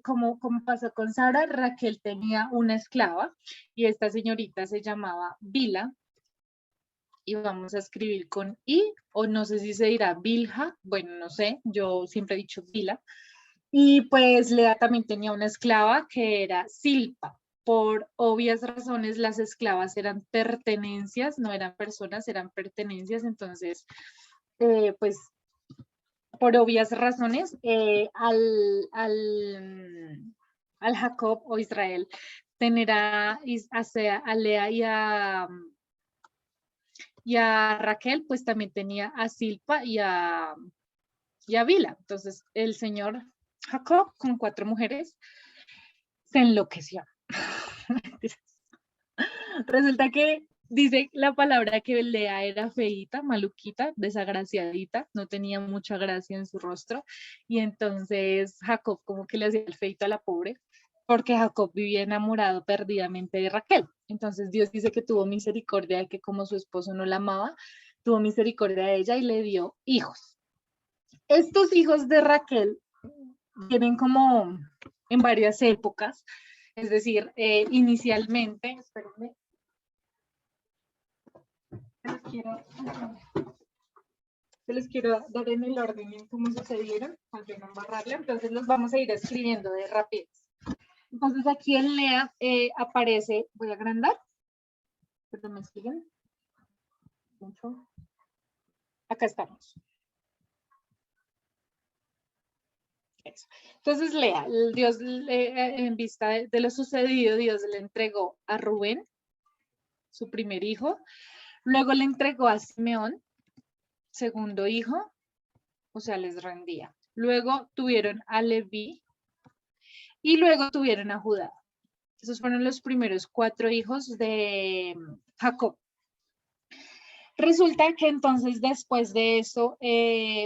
como pasó con Sara, Raquel tenía una esclava y esta señorita se llamaba Vila y vamos a escribir con I, o no sé si se dirá Vilja, bueno, no sé, yo siempre he dicho Vila. Y pues Lea también tenía una esclava que era Silpa. por obvias razones las esclavas eran pertenencias, no eran personas, eran pertenencias, entonces pues por obvias razones al Jacob o Israel tener a Lea y a Raquel, pues también tenía a Silpa y a Bilha. Entonces el señor Jacob con 4 mujeres se enloqueció. Resulta que dice la palabra que Lea era feíta, maluquita, desagraciadita, no tenía mucha gracia en su rostro, y entonces Jacob como que le hacía el feito a la pobre, porque Jacob vivía enamorado perdidamente de Raquel. Entonces Dios dice que tuvo misericordia de que como su esposo no la amaba, tuvo misericordia de ella y le dio hijos. Estos hijos de Raquel vienen como en varias épocas, es decir, inicialmente, espérenme, se los quiero dar en el orden en cómo sucedieron, para no embarrarla, entonces los vamos a ir escribiendo de rapidez. Entonces aquí en Lea aparece, voy a agrandar, pero me siguen mucho. Acá estamos. Eso. Entonces Lea, Dios en vista de lo sucedido, Dios le entregó a Rubén, su primer hijo, luego le entregó a Simeón, segundo hijo, o sea, les rendía. Luego tuvieron a Leví y luego tuvieron a Judá. Esos fueron los primeros 4 hijos de Jacob. Resulta que entonces después de eso,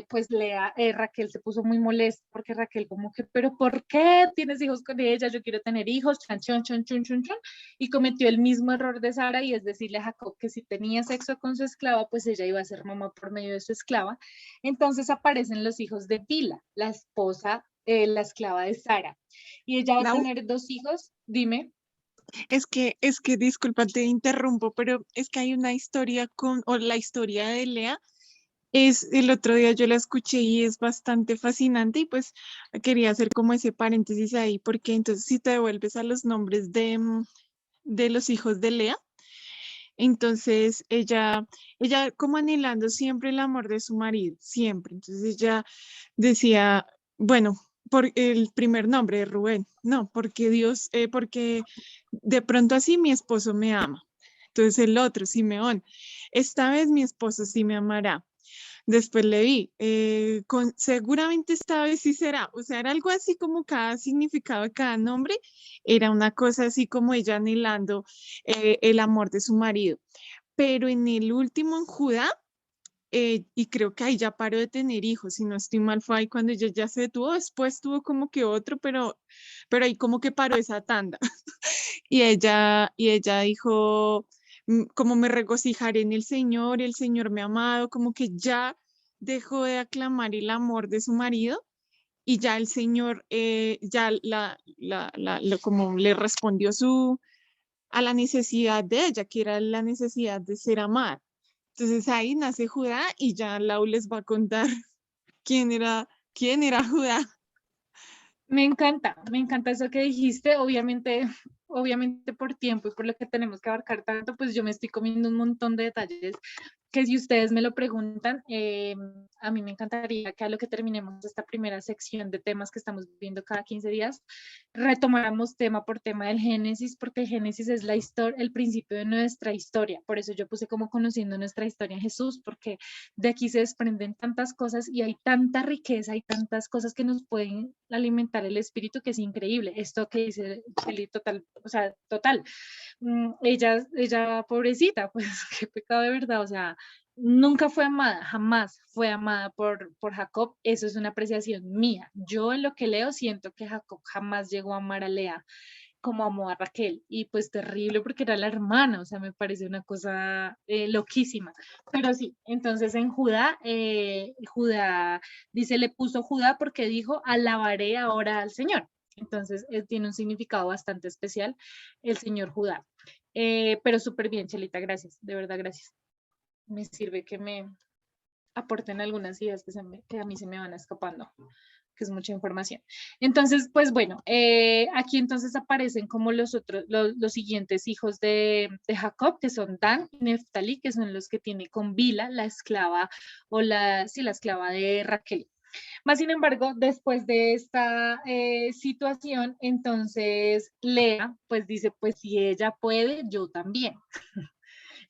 pues Raquel se puso muy molesta porque Raquel como que, pero ¿por qué tienes hijos con ella? Yo quiero tener hijos, chan, chon, chon, chun, chun, chun, y cometió el mismo error de Sara y es decirle a Jacob que si tenía sexo con su esclava, pues ella iba a ser mamá por medio de su esclava. Entonces aparecen los hijos de Bilha, la esposa, la esclava de Sara, y ella va a tener 2 hijos, dime. Es que, disculpa, te interrumpo, pero es que hay una historia o la historia de Lea, el otro día yo la escuché y es bastante fascinante y pues quería hacer como ese paréntesis ahí, porque entonces si te devuelves a los nombres de los hijos de Lea, entonces ella como anhelando siempre el amor de su marido, siempre, entonces ella decía, bueno, por el primer nombre de Rubén, no, porque de pronto así mi esposo me ama. Entonces el otro, Simeón, esta vez mi esposo sí me amará. Después leí, seguramente esta vez sí será, o sea, era algo así como cada significado de cada nombre, era una cosa así como ella anhelando el amor de su marido. Pero en el último, en Judá, y creo que ahí ya paró de tener hijos, si no estoy mal, fue ahí cuando ella ya se detuvo, después tuvo como que otro, pero ahí como que paró esa tanda. Y ella dijo, como me regocijaré en el Señor me ha amado, como que ya dejó de aclamar el amor de su marido y ya el Señor ya como le respondió a la necesidad de ella, que era la necesidad de ser amada. Entonces ahí nace Judá y ya Lau les va a contar quién era Judá. Me encanta eso que dijiste, obviamente por tiempo y por lo que tenemos que abarcar tanto, pues yo me estoy comiendo un montón de detalles que si ustedes me lo preguntan, a mí me encantaría que a lo que terminemos esta primera sección de temas que estamos viendo cada 15 días, retomáramos tema por tema del Génesis, porque el Génesis es la historia, el principio de nuestra historia. Por eso yo puse como conociendo nuestra historia en Jesús, porque de aquí se desprenden tantas cosas y hay tanta riqueza, hay tantas cosas que nos pueden alimentar el espíritu que es increíble. Esto que dice Feli, total, o sea, total. Ella pobrecita, pues qué pecado de verdad, o sea, nunca fue amada, jamás fue amada por Jacob, eso es una apreciación mía. Yo en lo que leo siento que Jacob jamás llegó a amar a Lea como amó a Raquel, y pues terrible porque era la hermana, o sea, me parece una cosa loquísima. Pero sí, entonces en Judá, dice, le puso Judá porque dijo, alabaré ahora al Señor. Entonces tiene un significado bastante especial el señor Judá. Pero súper bien, Chelita, gracias, de verdad, gracias. Me sirve que me aporten algunas ideas que a mí se me van escapando. que es mucha información. Entonces, pues bueno, aquí entonces aparecen como los siguientes hijos de Jacob, que son Dan y Neftalí, que son los que tiene con Bila, la esclava, o la esclava de Raquel. Más sin embargo, después de esta situación, entonces Lea, pues dice, pues si ella puede, yo también.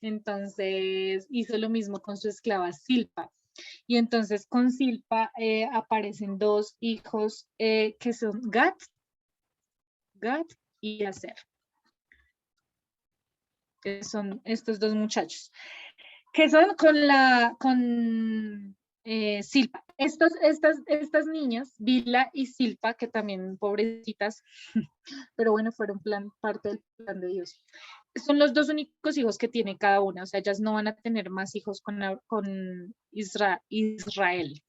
Entonces hizo lo mismo con su esclava Silpa. Y entonces con Silpa aparecen dos hijos que son Gad y Aser. Que son estos dos muchachos. Que son con Silpa. Estas niñas, Bila y Silpa, que también pobrecitas, pero bueno, fueron parte del plan de Dios. Son los dos únicos hijos que tiene cada una, o sea, ellas no van a tener más hijos con Israel.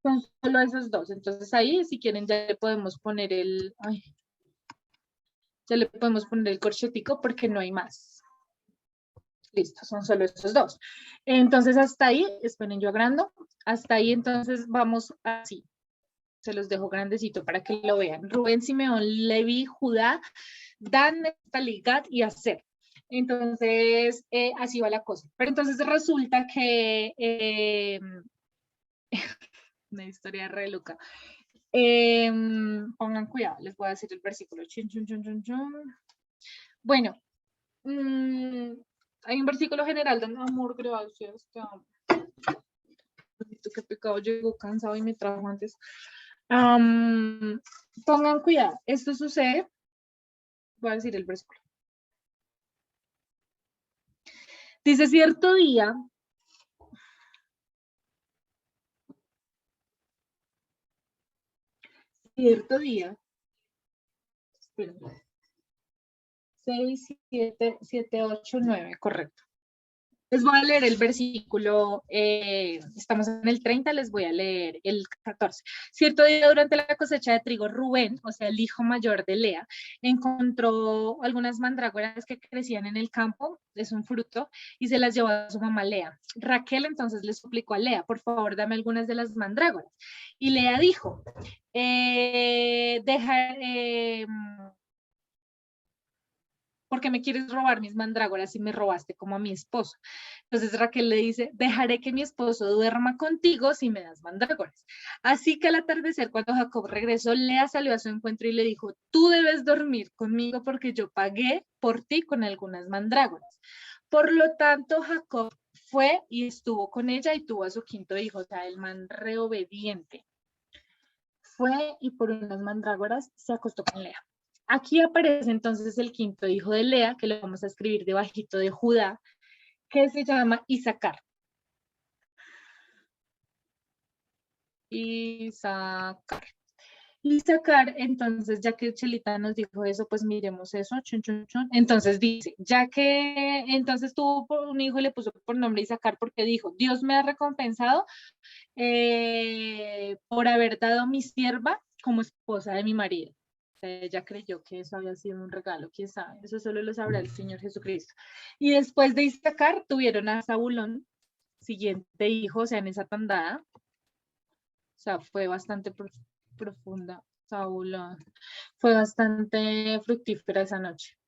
Son solo esos dos, entonces ahí si quieren ya le podemos poner ya le podemos poner el corchetico porque no hay más. Listo, son solo estos dos. Entonces hasta ahí, esperen yo agrando, hasta ahí entonces vamos así. Se los dejo grandecito para que lo vean. Rubén, Simeón, Levi, Judá, Dan, Neftalí, Gad y Aser. Entonces, así va la cosa. Pero entonces resulta que, una historia re loca. Pongan cuidado, les voy a decir el versículo. Bueno, hay un versículo general de amor, gracias. Qué pecado, llegó cansado y me trajo antes. Pongan cuidado, esto sucede, voy a decir el versículo. Dice cierto día, esperen, 6, 7, 8, 9, correcto. Les voy a leer el versículo, estamos en el 30, les voy a leer el 14. Cierto día durante la cosecha de trigo, Rubén, o sea, el hijo mayor de Lea, encontró algunas mandrágoras que crecían en el campo, es un fruto, y se las llevó a su mamá Lea. Raquel entonces le suplicó a Lea, por favor, dame algunas de las mandrágoras. Y Lea dijo, ¿por qué me quieres robar mis mandrágoras y me robaste como a mi esposo? Entonces Raquel le dice, dejaré que mi esposo duerma contigo si me das mandrágoras. Así que al atardecer, cuando Jacob regresó, Lea salió a su encuentro y le dijo, tú debes dormir conmigo porque yo pagué por ti con algunas mandrágoras. Por lo tanto, Jacob fue y estuvo con ella y tuvo a su quinto hijo, o sea, el man reobediente. Fue y por unas mandrágoras se acostó con Lea. Aquí aparece entonces el quinto hijo de Lea, que lo vamos a escribir debajito de Judá, que se llama Isaacar. Isaacar, entonces, ya que Chelita nos dijo eso, pues miremos eso. Chun, chun, chun. Entonces dice, ya que entonces tuvo un hijo y le puso por nombre Isaacar porque dijo, Dios me ha recompensado por haber dado a mi sierva como esposa de mi marido. Ella creyó que eso había sido un regalo, quién sabe, eso solo lo sabrá el Señor Jesucristo. Y después de Isaacar tuvieron a Zabulón, siguiente hijo, o sea, en esa tandada. O sea, fue bastante profunda, Zabulón. Fue bastante fructífera esa noche.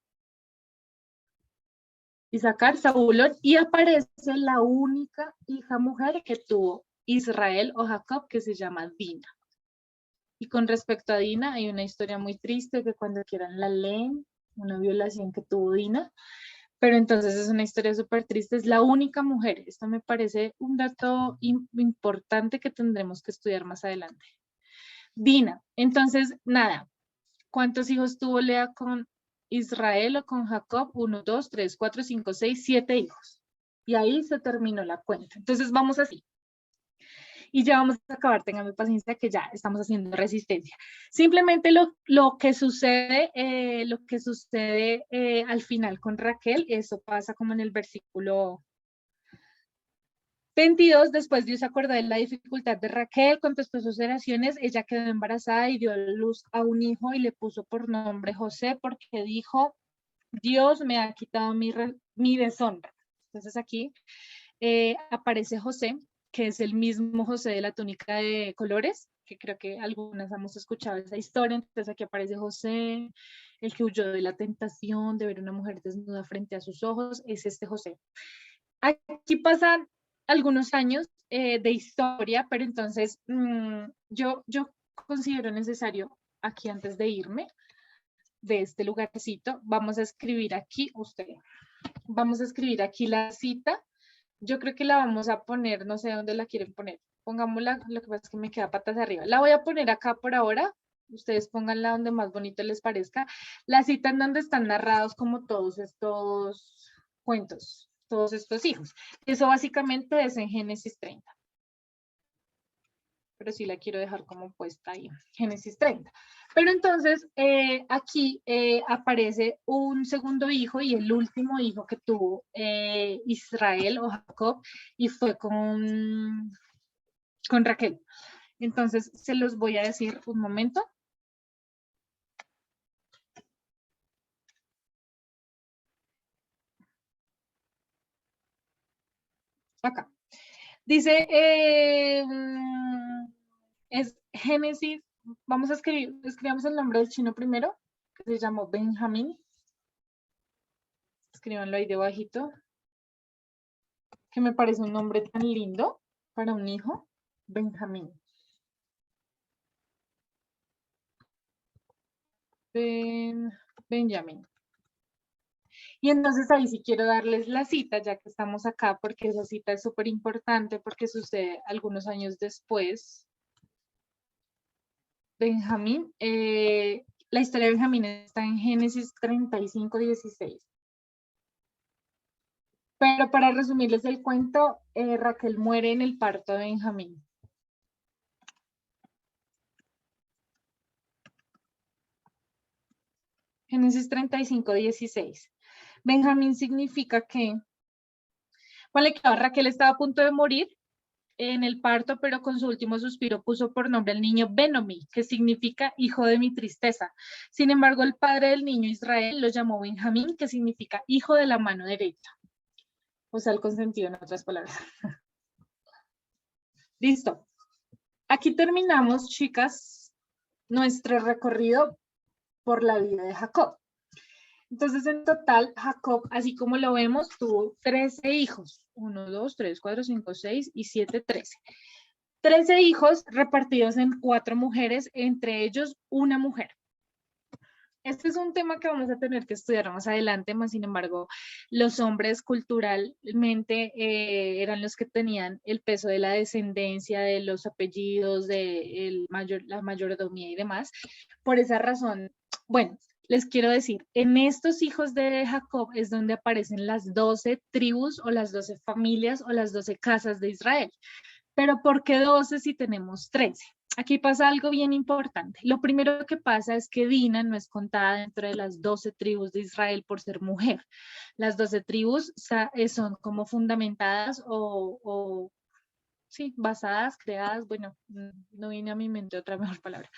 Isaacar, Zabulón, y aparece la única hija mujer que tuvo Israel o Jacob, que se llama Dina. Y con respecto a Dina, hay una historia muy triste que cuando quieran la leen, una violación que tuvo Dina, pero entonces es una historia súper triste, es la única mujer. Esto me parece un dato importante que tendremos que estudiar más adelante. Dina, entonces, nada, ¿cuántos hijos tuvo Lea con Israel o con Jacob? 1, 2, 3, 4, 5, 6, 7 hijos. Y ahí se terminó la cuenta. Entonces vamos así. Y ya vamos a acabar, ténganme paciencia que ya estamos haciendo resistencia. Simplemente lo que sucede al final con Raquel, eso pasa como en el versículo 22, después Dios se acordó de la dificultad de Raquel, contestó sus oraciones, ella quedó embarazada y dio a luz a un hijo y le puso por nombre José porque dijo, Dios me ha quitado mi deshonra. Entonces aquí aparece José, que es el mismo José de la túnica de colores, que creo que algunas hemos escuchado esa historia. Entonces aquí aparece José, el que huyó de la tentación de ver una mujer desnuda frente a sus ojos, es este José. Aquí pasan algunos años de historia, pero entonces yo considero necesario aquí antes de irme de este lugarcito, vamos a escribir aquí, vamos a escribir aquí la cita. Yo creo que la vamos a poner, no sé dónde la quieren poner. Pongámosla, lo que pasa es que me queda patas arriba. La voy a poner acá por ahora. Ustedes pónganla donde más bonito les parezca. La cita en donde están narrados como todos estos cuentos, todos estos hijos. Eso básicamente es en Génesis 30. Pero sí la quiero dejar como puesta ahí, Génesis 30. Pero entonces aquí aparece un segundo hijo y el último hijo que tuvo Israel o Jacob y fue con Raquel. Entonces se los voy a decir un momento. Acá. Dice, es Génesis, vamos a escribamos el nombre del chino primero, que se llamó Benjamín. Escríbanlo ahí debajito, que me parece un nombre tan lindo para un hijo, Benjamín. Benjamín. Y entonces ahí sí quiero darles la cita, ya que estamos acá, porque esa cita es súper importante, porque sucede algunos años después. Benjamín, la historia de Benjamín está en Génesis 35:16. Pero para resumirles el cuento, Raquel muere en el parto de Benjamín. Génesis 35:16. Benjamín significa que, ponle que Raquel estaba a punto de morir en el parto, pero con su último suspiro puso por nombre al niño Benomi, que significa hijo de mi tristeza. Sin embargo, el padre del niño Israel lo llamó Benjamín, que significa hijo de la mano derecha. O sea, el consentido en otras palabras. Listo. Aquí terminamos, chicas, nuestro recorrido por la vida de Jacob. Entonces, en total, Jacob, así como lo vemos, tuvo 13 hijos. 1, 2, 3, 4, 5, 6 y 7, 13. 13 hijos repartidos en 4 mujeres, entre ellos una mujer. Este es un tema que vamos a tener que estudiar más adelante, más sin embargo, los hombres culturalmente eran los que tenían el peso de la descendencia, de los apellidos, de la mayordomía y demás. Por esa razón, bueno, les quiero decir, en estos hijos de Jacob es donde aparecen las 12 tribus o las 12 familias o las 12 casas de Israel. Pero ¿por qué 12 si tenemos 13? Aquí pasa algo bien importante. Lo primero que pasa es que Dina no es contada dentro de las 12 tribus de Israel por ser mujer. Las 12 tribus son como fundamentadas o sí, basadas, creadas, bueno, no viene a mi mente otra mejor palabra.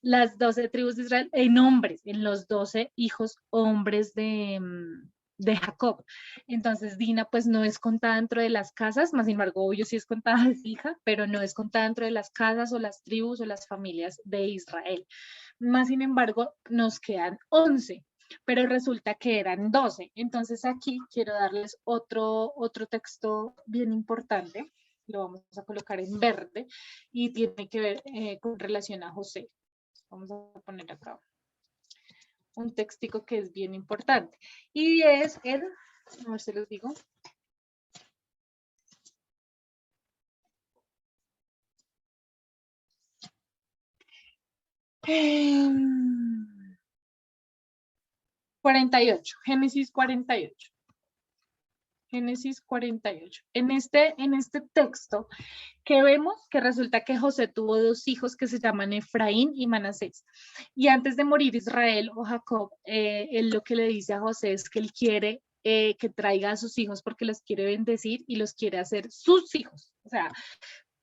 Las 12 tribus de Israel en hombres, en los 12 hijos hombres de Jacob. Entonces Dina pues no es contada dentro de las casas, más sin embargo obvio sí es contada de su hija, pero no es contada dentro de las casas o las tribus o las familias de Israel. Más sin embargo nos quedan 11, pero resulta que eran 12. Entonces aquí quiero darles otro texto bien importante, lo vamos a colocar en verde y tiene que ver con relación a José. Vamos a poner acá un textico que es bien importante. Y es el, a ver si los digo. Eh, 48, Génesis 48. Génesis 48. En este texto que vemos que resulta que José tuvo 2 hijos que se llaman Efraín y Manasés. Y antes de morir Israel o Jacob, él lo que le dice a José es que él quiere que traiga a sus hijos porque los quiere bendecir y los quiere hacer sus hijos. O sea,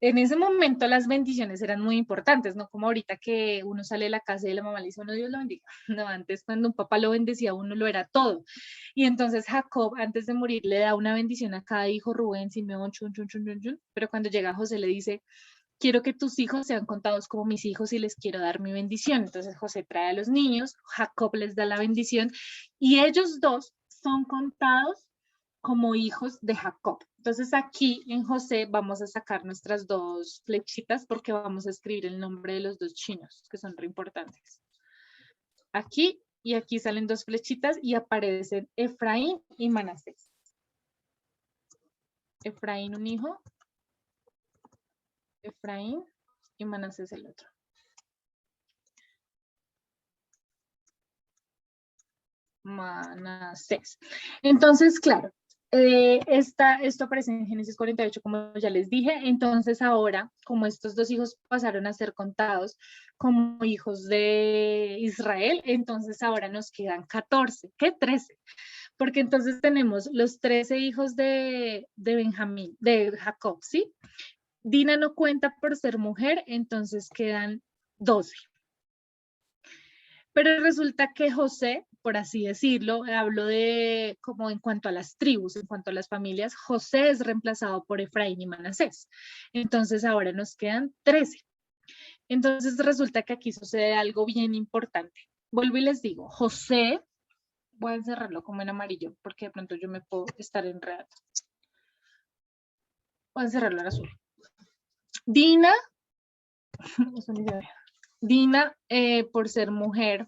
en ese momento las bendiciones eran muy importantes, no como ahorita que uno sale de la casa y la mamá le dice, uno Dios lo bendiga. No, antes cuando un papá lo bendecía, uno lo era todo. Y entonces Jacob, antes de morir, le da una bendición a cada hijo, Rubén, Simeón, chun, chun, chun, chun, chun. Pero cuando llega José le dice, quiero que tus hijos sean contados como mis hijos y les quiero dar mi bendición. Entonces José trae a los niños, Jacob les da la bendición y ellos dos son contados como hijos de Jacob. Entonces aquí en José vamos a sacar nuestras dos flechitas porque vamos a escribir el nombre de los dos chinos, que son re importantes. Aquí y aquí salen dos flechitas y aparecen Efraín y Manasés. Efraín un hijo, Efraín y Manasés el otro. Manasés. Entonces, claro, esto aparece en Génesis 48, como ya les dije. Entonces ahora, como estos dos hijos pasaron a ser contados como hijos de Israel, entonces ahora nos quedan 14, ¿qué? 13. Porque entonces tenemos los 13 hijos de Benjamín, de Jacob, ¿sí? Dina no cuenta por ser mujer, entonces quedan 12. Pero resulta que José, por así decirlo, hablo de como en cuanto a las tribus, en cuanto a las familias, José es reemplazado por Efraín y Manasés. Entonces ahora nos quedan 13. Entonces resulta que aquí sucede algo bien importante. Vuelvo y les digo, José, voy a encerrarlo como en amarillo, porque de pronto yo me puedo estar enredando. Voy a encerrarlo en azul. Dina, Dina por ser mujer,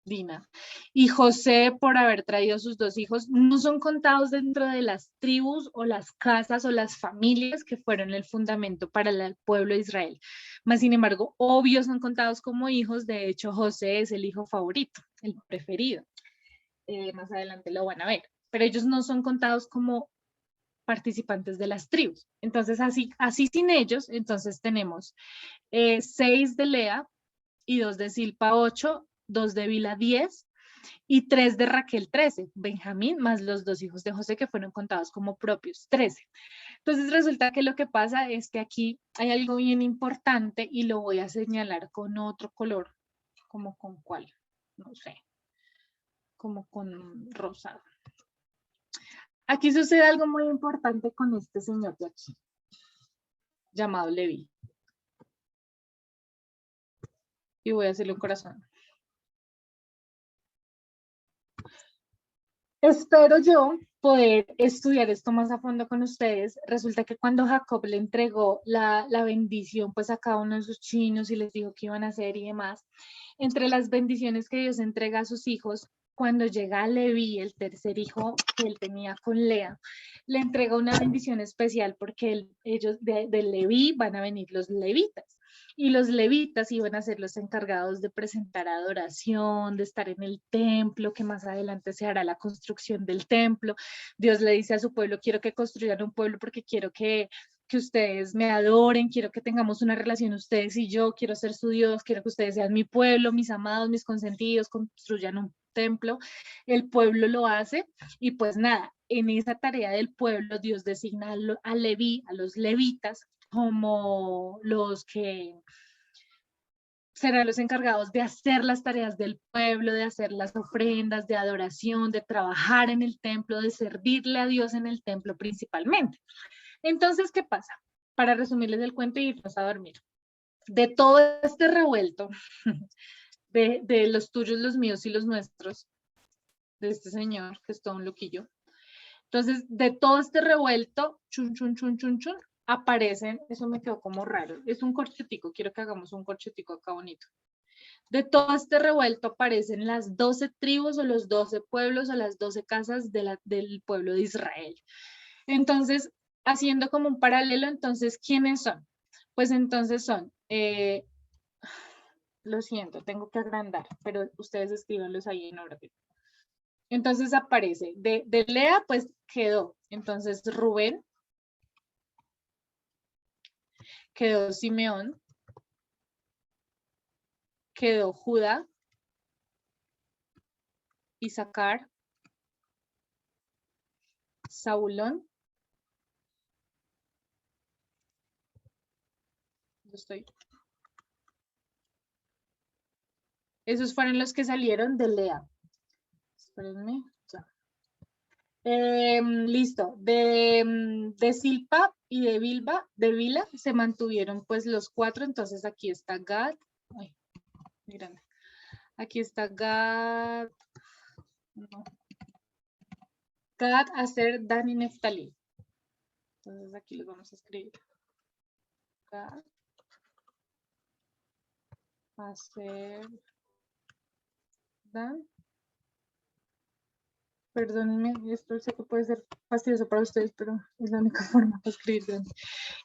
Dina, y José por haber traído a sus dos hijos, no son contados dentro de las tribus o las casas o las familias que fueron el fundamento para el pueblo de Israel. Mas, sin embargo, obvio son contados como hijos. De hecho, José es el hijo favorito, el preferido. Más adelante lo van a ver, pero ellos no son contados como participantes de las tribus. Entonces, así sin ellos, entonces tenemos 6 de Lea y 2 de Silpa 8, 2 de Bila 10 y 3 de Raquel 13, Benjamín más los dos hijos de José que fueron contados como propios, 13. Entonces resulta que lo que pasa es que aquí hay algo bien importante y lo voy a señalar con otro color, como con cuál, no sé, como con rosado. Aquí sucede algo muy importante con este señor de aquí, llamado Leví. Y voy a hacerle un corazón. Espero yo poder estudiar esto más a fondo con ustedes. Resulta que cuando Jacob le entregó la bendición pues a cada uno de sus chinos y les dijo qué iban a hacer y demás, entre las bendiciones que Dios entrega a sus hijos, cuando llega a Leví, el tercer hijo que él tenía con Lea, le entrega una bendición especial porque ellos de Leví van a venir los levitas. Y los levitas iban a ser los encargados de presentar adoración, de estar en el templo, que más adelante se hará la construcción del templo. Dios le dice a su pueblo, quiero que construyan un pueblo porque quiero que ustedes me adoren, quiero que tengamos una relación ustedes y yo, quiero ser su Dios, quiero que ustedes sean mi pueblo, mis amados, mis consentidos, construyan un templo. El pueblo lo hace y pues nada, en esa tarea del pueblo Dios designa a Leví, a los levitas, como los que serán los encargados de hacer las tareas del pueblo, de hacer las ofrendas, de adoración, de trabajar en el templo, de servirle a Dios en el templo principalmente. Entonces, ¿qué pasa? Para resumirles el cuento y irnos a dormir. De todo este revuelto, de los tuyos, los míos y los nuestros, de este señor, que es todo un loquillo. Entonces, de todo este revuelto, chun, chun, chun, chun, chun, aparecen, eso me quedó como raro, es un corchetico, quiero que hagamos un corchetico acá bonito. De todo este revuelto aparecen las 12 tribus o los 12 pueblos o las 12 casas del pueblo de Israel. Entonces, haciendo como un paralelo, entonces, ¿quiénes son? Pues entonces son, lo siento, tengo que agrandar, pero ustedes escríbanlos ahí en orden. Entonces aparece, de Lea, pues quedó, entonces Rubén, quedó Simeón, quedó Judá, Isaacar, Zabulón, Yo estoy. Esos fueron los que salieron de Lea. Espérenme, ya. Listo. De Silpa y de Bila se mantuvieron pues los 4. Entonces aquí está Gad. Ay, muy grande. Aquí está Gad. No. Gad, Aser, Dan y Neftalí. Entonces aquí los vamos a escribir. Gad, Aser, Dan. Perdónenme, esto sé que puede ser fastidioso para ustedes, pero es la única forma de escribir.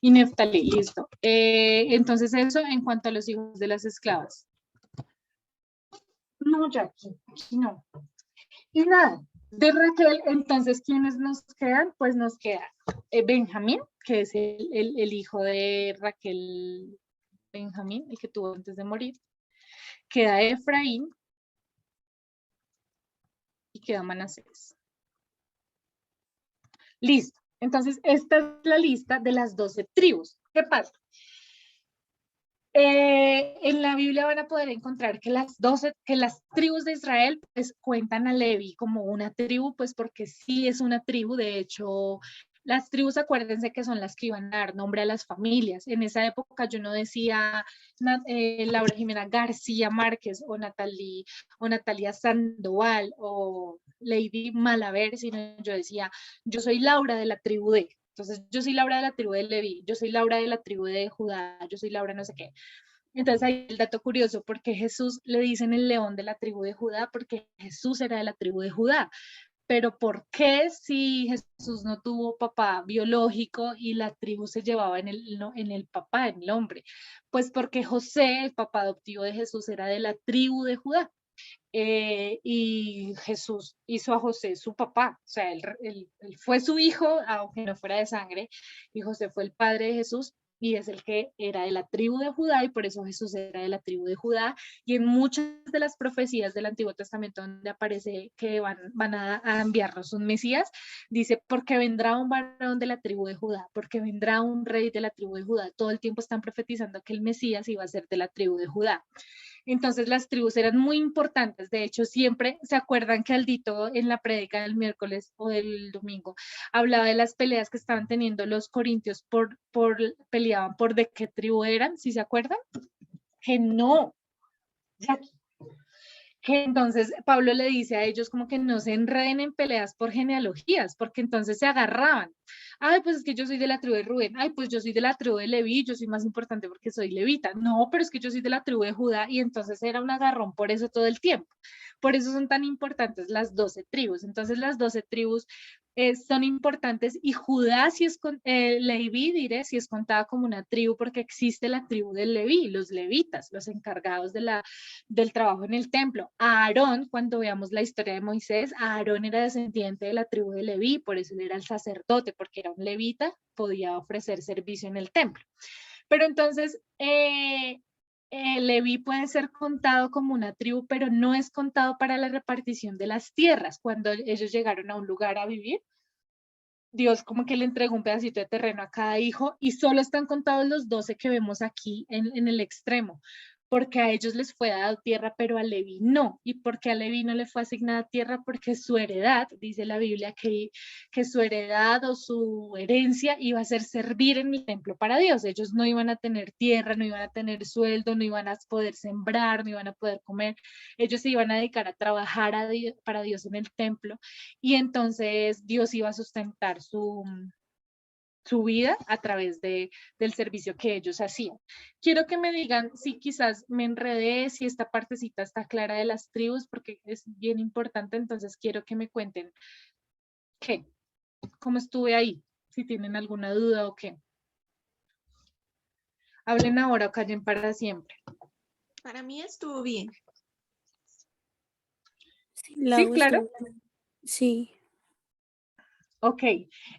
Y Neftalí, listo. Entonces eso en cuanto a los hijos de las esclavas. No, Jackie, aquí no. Y nada, de Raquel, entonces, ¿quiénes nos quedan? Pues nos queda Benjamín, que es el hijo de Raquel, Benjamín, el que tuvo antes de morir. Queda Efraín y queda Manasés. Listo. Entonces, esta es la lista de las 12 tribus. ¿Qué pasa? En la Biblia van a poder encontrar que las tribus de Israel pues cuentan a Levi como una tribu, pues porque sí es una tribu. De hecho, las tribus, acuérdense que son las que iban a dar nombre a las familias. En esa época yo no decía Laura Jimena García Márquez o Natalia Sandoval o Lady Malaver, sino yo decía, yo soy Laura de la tribu de. Entonces, yo soy Laura de la tribu de Leví, yo soy Laura de la tribu de Judá, yo soy Laura no sé qué. Entonces, ahí el dato curioso, porque Jesús le dicen el león de la tribu de Judá, porque Jesús era de la tribu de Judá. Pero ¿por qué si Jesús no tuvo papá biológico y la tribu se llevaba en el papá, en el hombre? Pues porque José, el papá adoptivo de Jesús, era de la tribu de Judá. Y Jesús hizo a José su papá, o sea, él fue su hijo, aunque no fuera de sangre, y José fue el padre de Jesús, y es el que era de la tribu de Judá, y por eso Jesús era de la tribu de Judá, y en muchas de las profecías del Antiguo Testamento donde aparece que van a enviarnos un Mesías, dice, porque vendrá un varón de la tribu de Judá, porque vendrá un rey de la tribu de Judá, todo el tiempo están profetizando que el Mesías iba a ser de la tribu de Judá. Entonces las tribus eran muy importantes. De hecho, siempre se acuerdan que Aldito en la prédica del miércoles o del domingo hablaba de las peleas que estaban teniendo los corintios peleaban por de qué tribu eran, ¿sí se acuerdan? Que no, Jackie. Que entonces Pablo le dice a ellos como que no se enreden en peleas por genealogías, porque entonces se agarraban. Ay, pues es que yo soy de la tribu de Rubén. Ay, pues yo soy de la tribu de Leví, yo soy más importante porque soy levita. No, pero es que yo soy de la tribu de Judá, y entonces era un agarrón por eso todo el tiempo. Por eso son tan importantes las 12 tribus. Entonces las 12 tribus son importantes, y Judá, si es Leví, diré, si es contada como una tribu, porque existe la tribu de Leví, los levitas, los encargados del trabajo en el templo. Aarón, cuando veamos la historia de Moisés, Aarón era descendiente de la tribu de Leví, por eso él era el sacerdote, porque era un levita, podía ofrecer servicio en el templo. Pero entonces, Leví puede ser contado como una tribu, pero no es contado para la repartición de las tierras. Cuando ellos llegaron a un lugar a vivir, Dios como que le entregó un pedacito de terreno a cada hijo, y solo están contados los 12 que vemos aquí en el extremo, porque a ellos les fue dado tierra, pero a Leví no. ¿Y porque a Leví no le fue asignada tierra? Porque su heredad, dice la Biblia, que su heredad o su herencia iba a ser servir en el templo para Dios. Ellos no iban a tener tierra, no iban a tener sueldo, no iban a poder sembrar, no iban a poder comer. Ellos se iban a dedicar a trabajar para Dios en el templo, y entonces Dios iba a sustentar su vida a través del servicio que ellos hacían. Quiero que me digan si quizás me enredé, si esta partecita está clara de las tribus, porque es bien importante. Entonces quiero que me cuenten qué, cómo estuve ahí, si tienen alguna duda o qué. Hablen ahora o callen para siempre. Para mí estuvo bien. Sí, Sí, claro. Sí. Ok,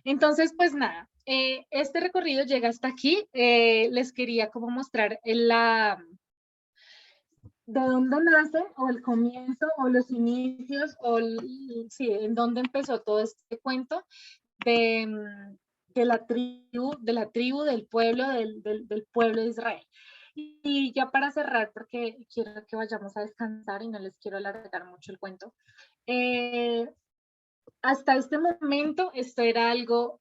entonces pues nada, este recorrido llega hasta aquí. Les quería como mostrar de dónde nace, o el comienzo, o los inicios, sí, en dónde empezó todo este cuento de del pueblo, del pueblo de Israel. Y ya para cerrar, porque quiero que vayamos a descansar y no les quiero alargar mucho el cuento, hasta este momento esto era algo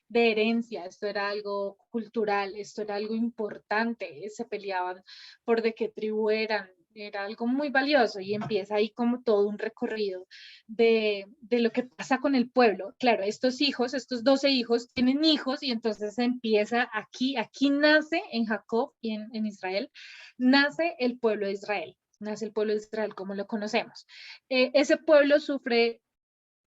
de herencia, esto era algo cultural, esto era algo importante, se peleaban por de qué tribu eran, era algo muy valioso y empieza ahí como todo un recorrido de lo que pasa con el pueblo. Claro, estos 12 hijos tienen hijos y entonces empieza aquí nace en Jacob y en Israel, nace el pueblo de Israel. Nace el pueblo de Israel como lo conocemos. Ese pueblo sufre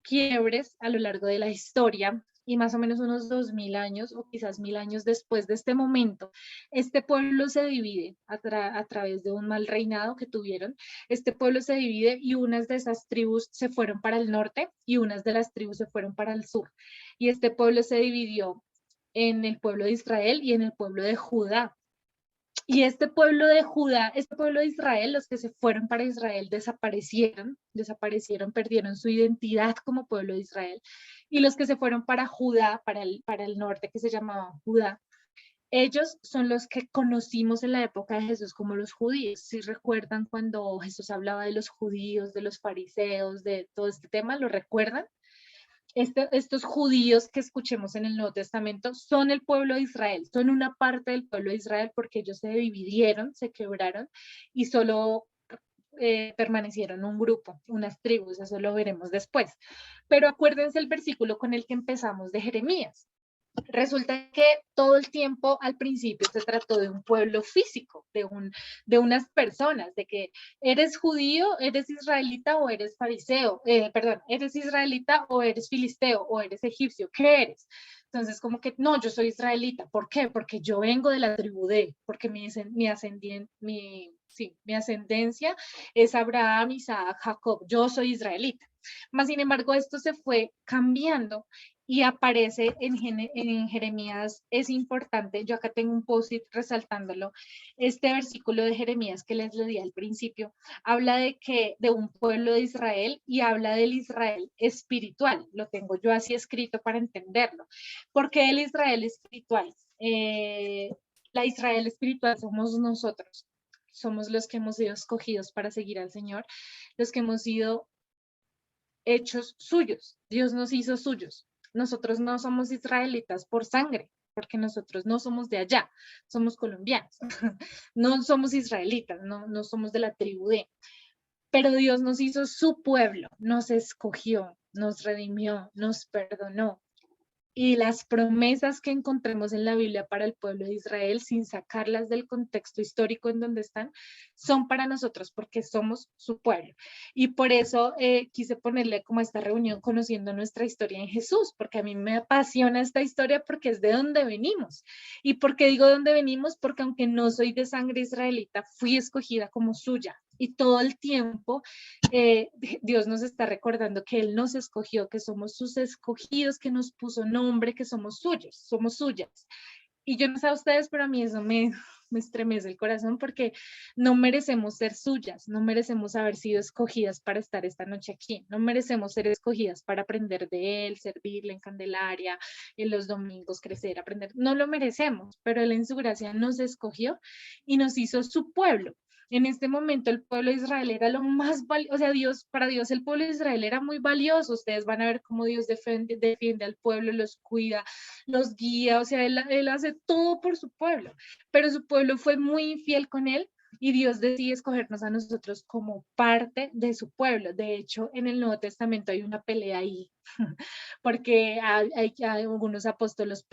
quiebres a lo largo de la historia y más o menos unos 2000 años o quizás 1000 años después de este momento, este pueblo se divide a través de un mal reinado que tuvieron. Este pueblo se divide y unas de esas tribus se fueron para el norte y unas de las tribus se fueron para el sur. Y este pueblo se dividió en el pueblo de Israel y en el pueblo de Judá. Y este pueblo de Judá, este pueblo de Israel, los que se fueron para Israel desaparecieron, perdieron su identidad como pueblo de Israel. Y los que se fueron para Judá, para el norte, que se llamaba Judá, ellos son los que conocimos en la época de Jesús como los judíos. Si recuerdan cuando Jesús hablaba de los judíos, de los fariseos, de todo este tema, ¿lo recuerdan? Estos judíos que escuchemos en el Nuevo Testamento son el pueblo de Israel, son una parte del pueblo de Israel porque ellos se dividieron, se quebraron y solo permanecieron un grupo, unas tribus, eso lo veremos después. Pero acuérdense el versículo con el que empezamos de Jeremías. Resulta que todo el tiempo al principio se trató de un pueblo físico, de unas personas, de que eres judío, eres israelita o eres fariseo, eres israelita o eres filisteo o eres egipcio, ¿qué eres? Entonces como que no, yo soy israelita, ¿por qué? Porque yo vengo de la tribu de, porque mi ascendencia es Abraham, Isaac, Jacob, yo soy israelita. Mas, sin embargo, esto se fue cambiando y aparece en Jeremías, es importante, yo acá tengo un post-it resaltándolo, este versículo de Jeremías que les leí al principio, habla de un pueblo de Israel y habla del Israel espiritual, lo tengo yo así escrito para entenderlo. ¿Por qué el Israel espiritual? La Israel espiritual somos nosotros, somos los que hemos sido escogidos para seguir al Señor, los que hemos sido hechos suyos, Dios nos hizo suyos. Nosotros no somos israelitas por sangre, porque nosotros no somos de allá, somos colombianos, no somos israelitas, no somos de la tribu de, pero Dios nos hizo su pueblo, nos escogió, nos redimió, nos perdonó. Y las promesas que encontremos en la Biblia para el pueblo de Israel, sin sacarlas del contexto histórico en donde están, son para nosotros porque somos su pueblo. Y por eso quise ponerle como esta reunión conociendo nuestra historia en Jesús, porque a mí me apasiona esta historia porque es de donde venimos. ¿Y por qué digo dónde venimos? Porque aunque no soy de sangre israelita, fui escogida como suya. Y todo el tiempo Dios nos está recordando que Él nos escogió, que somos sus escogidos, que nos puso nombre, que somos suyos, somos suyas. Y yo no sé a ustedes, pero a mí eso me estremece el corazón porque no merecemos ser suyas, no merecemos haber sido escogidas para estar esta noche aquí, no merecemos ser escogidas para aprender de Él, servirle en Candelaria, en los domingos, crecer, aprender. No lo merecemos, pero Él en su gracia nos escogió y nos hizo su pueblo. En este momento el pueblo de Israel era lo más valioso, o sea, para Dios el pueblo de Israel era muy valioso. Ustedes van a ver cómo Dios defiende al pueblo, los cuida, los guía, o sea, él hace todo por su pueblo, pero su pueblo fue muy infiel con él y Dios decide escogernos a nosotros como parte de su pueblo. De hecho, en el Nuevo Testamento hay una pelea ahí, porque hay algunos apóstoles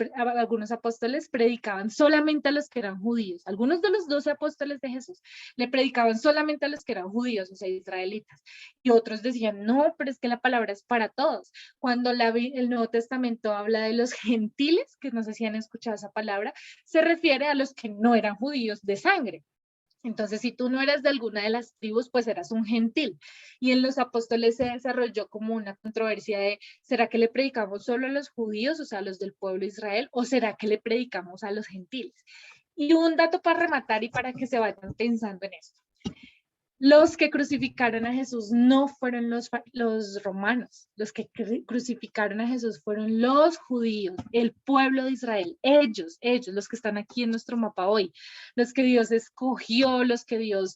predicaban solamente a los que eran judíos. Algunos de los 12 apóstoles de Jesús le predicaban solamente a los que eran judíos, o sea, israelitas. Y otros decían, no, pero es que la palabra es para todos. Cuando el Nuevo Testamento habla de los gentiles, que no sé si han escuchado esa palabra, se refiere a los que no eran judíos de sangre. Entonces, si tú no eras de alguna de las tribus, pues eras un gentil. Y en los apóstoles se desarrolló como una controversia de, ¿será que le predicamos solo a los judíos, o sea, a los del pueblo de Israel, o será que le predicamos a los gentiles? Y un dato para rematar y para que se vayan pensando en esto. Los que crucificaron a Jesús no fueron los romanos, los que crucificaron a Jesús fueron los judíos, el pueblo de Israel, ellos, los que están aquí en nuestro mapa hoy, los que Dios escogió, los que Dios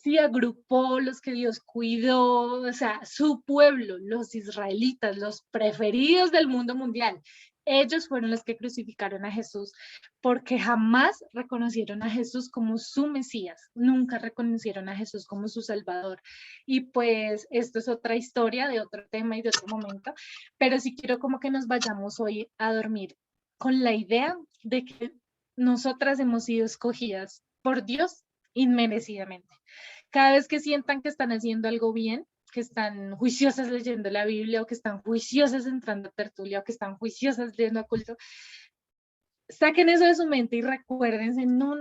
sí agrupó, los que Dios cuidó, o sea, su pueblo, los israelitas, los preferidos del mundo mundial. Ellos fueron los que crucificaron a Jesús porque jamás reconocieron a Jesús como su Mesías, nunca reconocieron a Jesús como su Salvador. Y pues esto es otra historia de otro tema y de otro momento, pero sí quiero como que nos vayamos hoy a dormir con la idea de que nosotras hemos sido escogidas por Dios inmerecidamente. Cada vez que sientan que están haciendo algo bien, que están juiciosas leyendo la Biblia, o que están juiciosas entrando a tertulia, o que están juiciosas leyendo a culto, saquen eso de su mente y recuérdense, no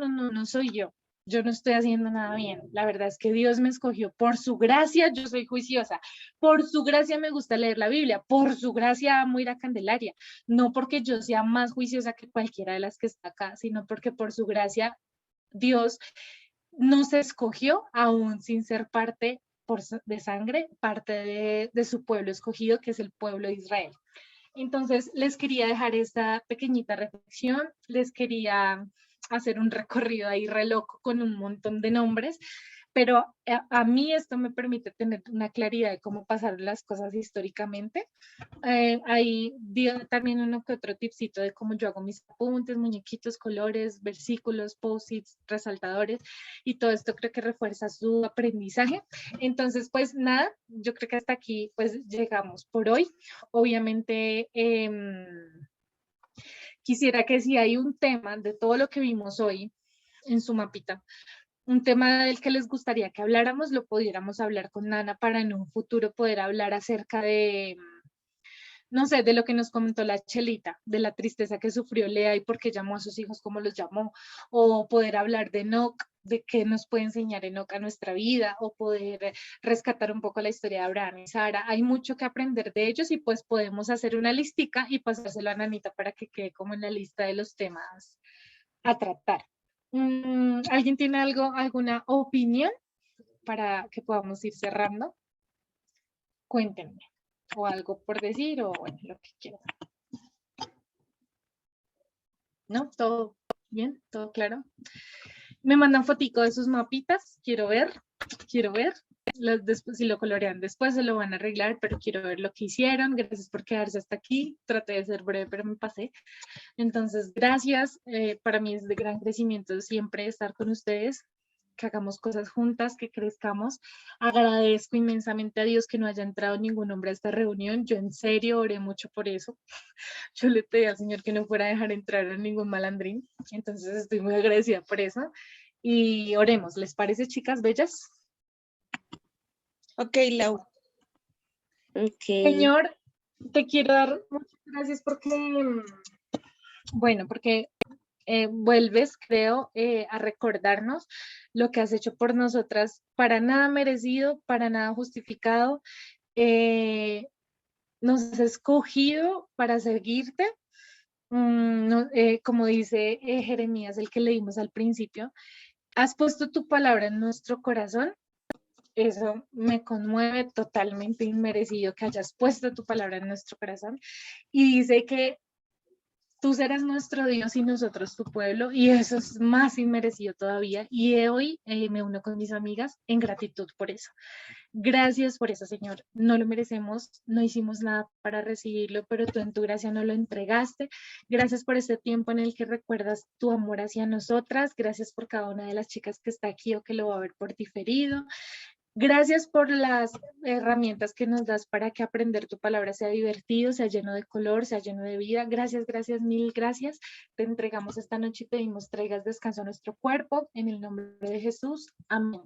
soy yo. Yo no estoy haciendo nada bien. La verdad es que Dios me escogió. Por su gracia yo soy juiciosa. Por su gracia me gusta leer la Biblia. Por su gracia amo ir a Candelaria. No porque yo sea más juiciosa que cualquiera de las que está acá, sino porque por su gracia Dios nos escogió aún sin ser parte de sangre, parte de su pueblo escogido, que es el pueblo de Israel. Entonces, les quería dejar esta pequeñita reflexión, les quería hacer un recorrido ahí re loco con un montón de nombres, pero a mí esto me permite tener una claridad de cómo pasaron las cosas históricamente. Ahí dio también uno que otro tipcito de cómo yo hago mis apuntes, muñequitos, colores, versículos, post-its, resaltadores, y todo esto creo que refuerza su aprendizaje. Entonces, pues nada, yo creo que hasta aquí pues llegamos por hoy. Obviamente, quisiera que si hay un tema de todo lo que vimos hoy en su mapita, un tema del que les gustaría que habláramos, lo pudiéramos hablar con Nana para en un futuro poder hablar acerca de, no sé, de lo que nos comentó la Chelita, de la tristeza que sufrió Lea y por qué llamó a sus hijos como los llamó, o poder hablar de Enoc, de qué nos puede enseñar Enoc a nuestra vida, o poder rescatar un poco la historia de Abraham y Sara. Hay mucho que aprender de ellos y pues podemos hacer una listica y pasárselo a Nanita para que quede como en la lista de los temas a tratar. ¿Alguien tiene alguna opinión para que podamos ir cerrando? Cuéntenme. O algo por decir, o bueno, lo que quieran. ¿No? ¿Todo bien? ¿Todo claro? Me mandan fotico de sus mapitas, quiero ver. Después, si lo colorean después se lo van a arreglar, pero quiero ver lo que hicieron. Gracias por quedarse hasta aquí. Traté de ser breve, pero me pasé. Entonces, gracias. Para mí es de gran crecimiento siempre estar con ustedes, que hagamos cosas juntas, que crezcamos. Agradezco inmensamente a Dios que no haya entrado ningún hombre a esta reunión. Yo en serio oré mucho por eso. Yo le pedí al Señor que no fuera a dejar entrar a ningún malandrín. Entonces estoy muy agradecida por eso. Y oremos. ¿Les parece, chicas bellas? Ok, Lau. Ok. Señor, te quiero dar muchas gracias porque, vuelves, creo, a recordarnos lo que has hecho por nosotras, para nada merecido, para nada justificado. Nos has escogido para seguirte, como dice Jeremías, el que leímos al principio. Has puesto tu palabra en nuestro corazón. Eso me conmueve, totalmente inmerecido que hayas puesto tu palabra en nuestro corazón. Y dice que tú serás nuestro Dios y nosotros tu pueblo, y eso es más inmerecido todavía. Y hoy me uno con mis amigas en gratitud por eso. Gracias por eso, Señor. No lo merecemos, no hicimos nada para recibirlo, pero tú en tu gracia nos lo entregaste. Gracias por este tiempo en el que recuerdas tu amor hacia nosotras. Gracias por cada una de las chicas que está aquí o que lo va a ver por diferido. Gracias por las herramientas que nos das para que aprender tu palabra sea divertido, sea lleno de color, sea lleno de vida. Gracias, mil gracias. Te entregamos esta noche y pedimos traigas descanso a nuestro cuerpo. En el nombre de Jesús. Amén.